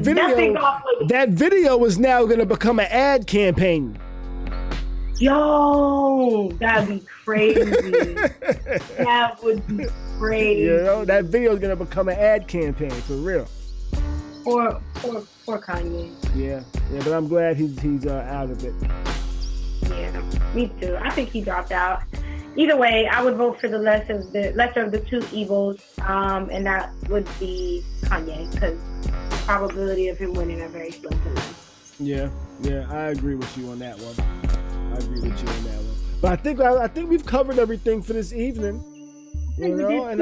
video is now gonna become an ad campaign. Yo, that'd be crazy. That would be crazy. You know, that video is gonna become an ad campaign for real. Poor Kanye. Yeah, but I'm glad he's out of it. Yeah, me too. I think he dropped out. Either way, I would vote for the lesser of the two evils, and that would be Kanye, because the probability of him winning are very slim to none. Yeah, I agree with you on that one. But I think we've covered everything for this evening. You know, and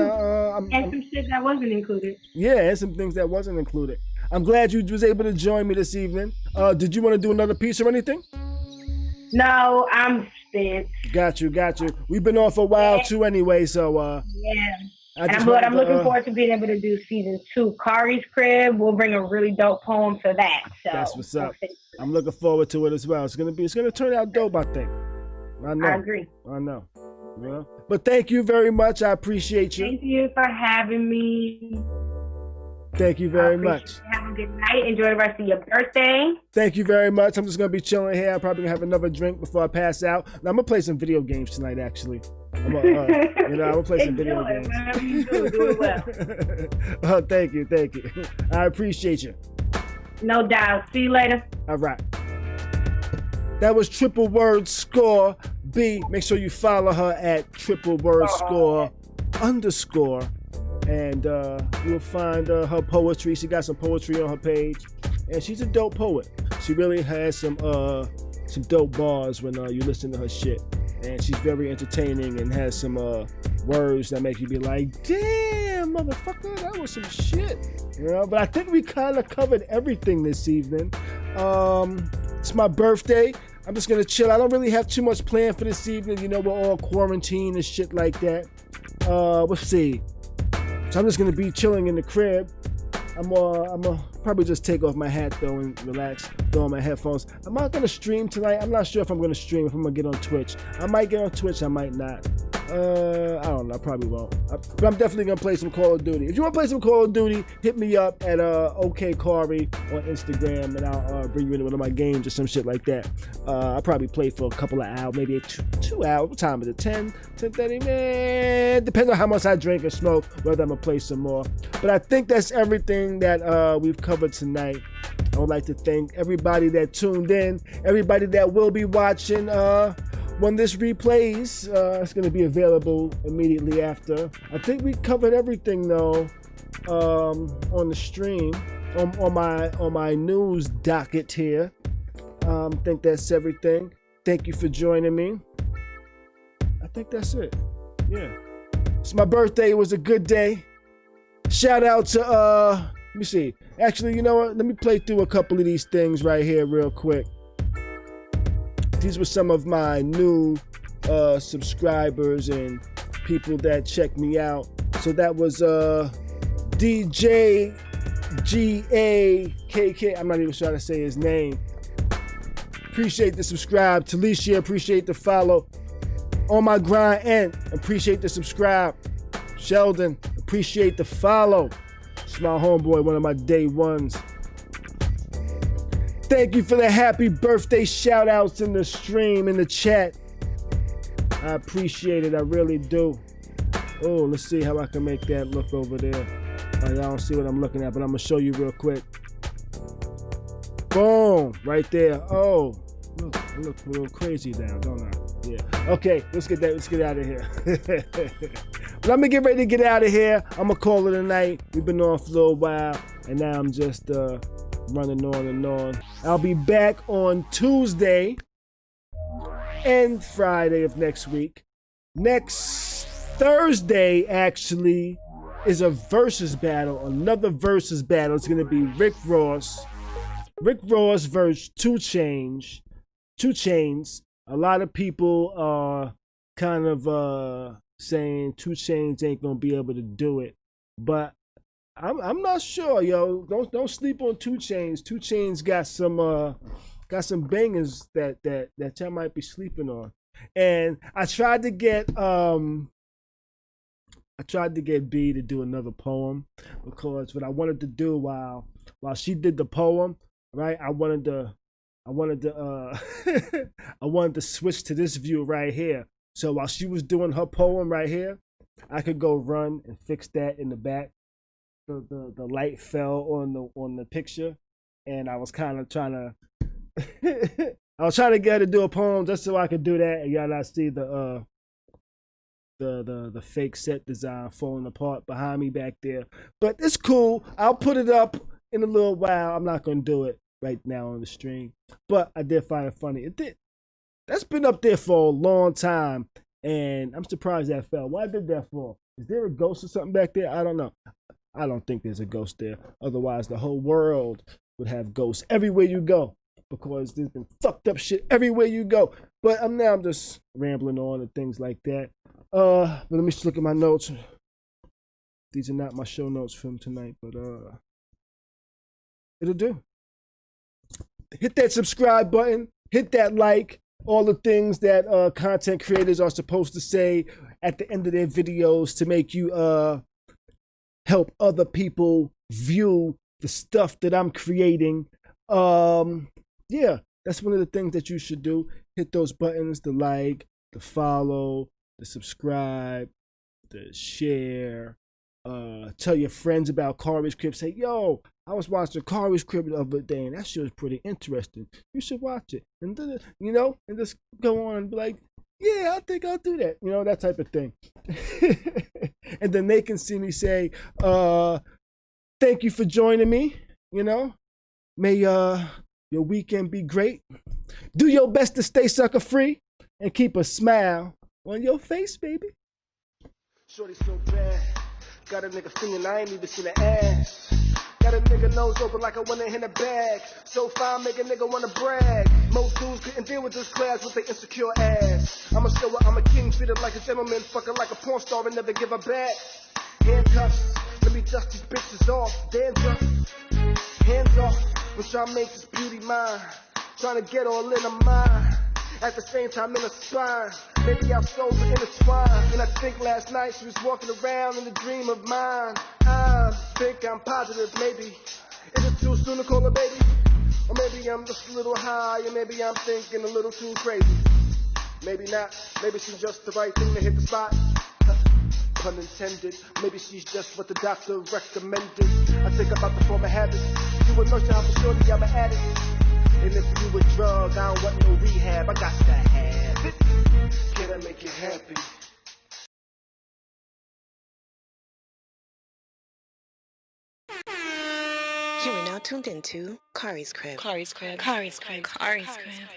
some shit that wasn't included. Yeah, and some things that wasn't included. I'm glad you was able to join me this evening. Did you want to do another piece or anything? No, I'm spent. Got you. We've been on for a while too, anyway. So I'm looking forward to being able to do season 2. Khary's Crib. We'll bring a really dope poem for that. So that's what's up. I'm looking forward to it as well. It's gonna turn out dope, I think. I know. I agree. I know. Yeah. But thank you very much. I appreciate you. Thank you for having me. Thank you very much. Have a good night. Enjoy the rest of your birthday. Thank you very much. I'm just going to be chilling here. I'm probably going to have another drink before I pass out. Now, I'm going to play some video games tonight, actually. I'm going to play some video games. Whatever you do it well. Thank you. I appreciate you. No doubt. See you later. All right. That was Triple Word Score B. Make sure you follow her at Triple Word Score _. And you'll find her poetry. She got some poetry on her page. and she's a dope poet. She really has some dope bars when you listen to her shit, and she's very entertaining and has some words that make you be like, damn, motherfucker, that was some shit. You know, but I think we kind of covered everything this evening. It's my birthday. I'm just gonna chill. I don't really have too much planned for this evening. You know, we're all quarantined and shit like that. Let's see. So I'm just gonna be chilling in the crib. I'm probably just take off my hat though and relax, throw on my headphones. I'm not gonna stream tonight. I'm not sure if I'm gonna stream, if I'm gonna get on Twitch. I might get on Twitch, I might not. I don't know, I probably won't. But I'm definitely gonna play some Call of Duty. If you wanna play some Call of Duty, hit me up at OK Khary on Instagram, and I'll bring you into one of my games or some shit like that. I'll probably play for a couple of hours, maybe 2 hours. What time is it? 10:30, man. Depends on how much I drink and smoke, whether I'm gonna play some more. But I think that's everything that we've covered tonight. I would like to thank everybody that tuned in, everybody that will be watching when this replays. It's going to be available immediately after. I think we covered everything though on the stream, on my news docket here. I think that's everything. Thank you for joining me. I think that's it. Yeah, it's my birthday. It was a good day. Shout out to let me see. Actually, you know what? Let me play through a couple of these things right here real quick. These were some of my new subscribers and people that check me out. So that was DJ GAKK. I'm not even trying to say his name. Appreciate the subscribe. Talisha, appreciate the follow. On my grind and appreciate the subscribe. Sheldon, appreciate the follow. It's my homeboy, one of my day ones. Thank you for the happy birthday shout outs in the stream, in the chat. I appreciate it, I really do. Oh, let's see how I can make that look over there. Y'all don't see what I'm looking at, but I'm gonna show you real quick. Boom, right there. Oh, look, I look a little crazy now, don't I? Yeah. Okay, let's get out of here. But I'm gonna get ready to get out of here. I'm gonna call it a night. We've been on for a little while, and now I'm just running on and on. I'll be back on Tuesday and Friday of next week. Next Thursday, actually, is a versus battle, another versus battle. It's gonna be Rick Ross versus 2 Chainz. A lot of people are kind of saying 2 Chainz ain't gonna be able to do it, but I'm not sure, yo. Don't sleep on 2 Chainz. 2 Chainz got some bangers that y'all might be sleeping on. And I tried to get B to do another poem, because what I wanted to do while she did the poem, right? I wanted to I wanted to switch to this view right here. So while she was doing her poem right here, I could go run and fix that in the back. The light fell on the picture, and I was kind of trying to get her to do a poem just so I could do that, and y'all not see the fake set design falling apart behind me back there. But it's cool. I'll put it up in a little while. I'm not gonna do it right now on the stream, but I did find it funny. That's been up there for a long time, and I'm surprised that fell. Why did that fall? Is there a ghost or something back there? I don't know. I don't think there's a ghost there. Otherwise, the whole world would have ghosts everywhere you go, because there's been fucked up shit everywhere you go. But I'm just rambling on and things like that. But let me just look at my notes. These are not my show notes from tonight, but it'll do. Hit that subscribe button. Hit that like. All the things that content creators are supposed to say at the end of their videos to make you help other people view the stuff that I'm creating. Yeah, that's one of the things that you should do. Hit those buttons, the like, the follow, the subscribe, the share. Tell your friends about Khary's Crib. Say, yo, I was watching Khary's Crib the other day, and that shit was pretty interesting. You should watch it. And and just go on and be like, yeah, I think I'll do that. That type of thing. And then they can see me say, thank you for joining me, May your weekend be great. Do your best to stay sucker free and keep a smile on your face, baby. Shorty so bad, got a nigga feeling I ain't even seen an ass. Got a nigga nose open like I want it in a bag. So fine, make a nigga wanna brag. Most dudes couldn't deal with this class with their insecure ass. I'm a shower, I'm a king, treated like a gentleman, fucking like a porn star and never give her back. Handcuffs, let me dust these bitches off. Dandruff, hands off, when trying to make this beauty mine. Trying to get all in her mind, at the same time in her spine. Maybe our souls are intertwined. And I think last night she was walking around in a dream of mine. I think I'm positive, maybe. Is it too soon to call her baby? Or maybe I'm just a little high, or maybe I'm thinking a little too crazy. Maybe not, maybe she's just the right thing to hit the spot. Pun intended, maybe she's just what the doctor recommended. I think about the former habits. You a nurse, I'm for shorty, I'm an addict. And if you a drug, I don't want no rehab, I got to have it. Can I make you happy? You are now tuned into Khary's Crib. Khary's Crib. Khary's Crib. Khary's Crib.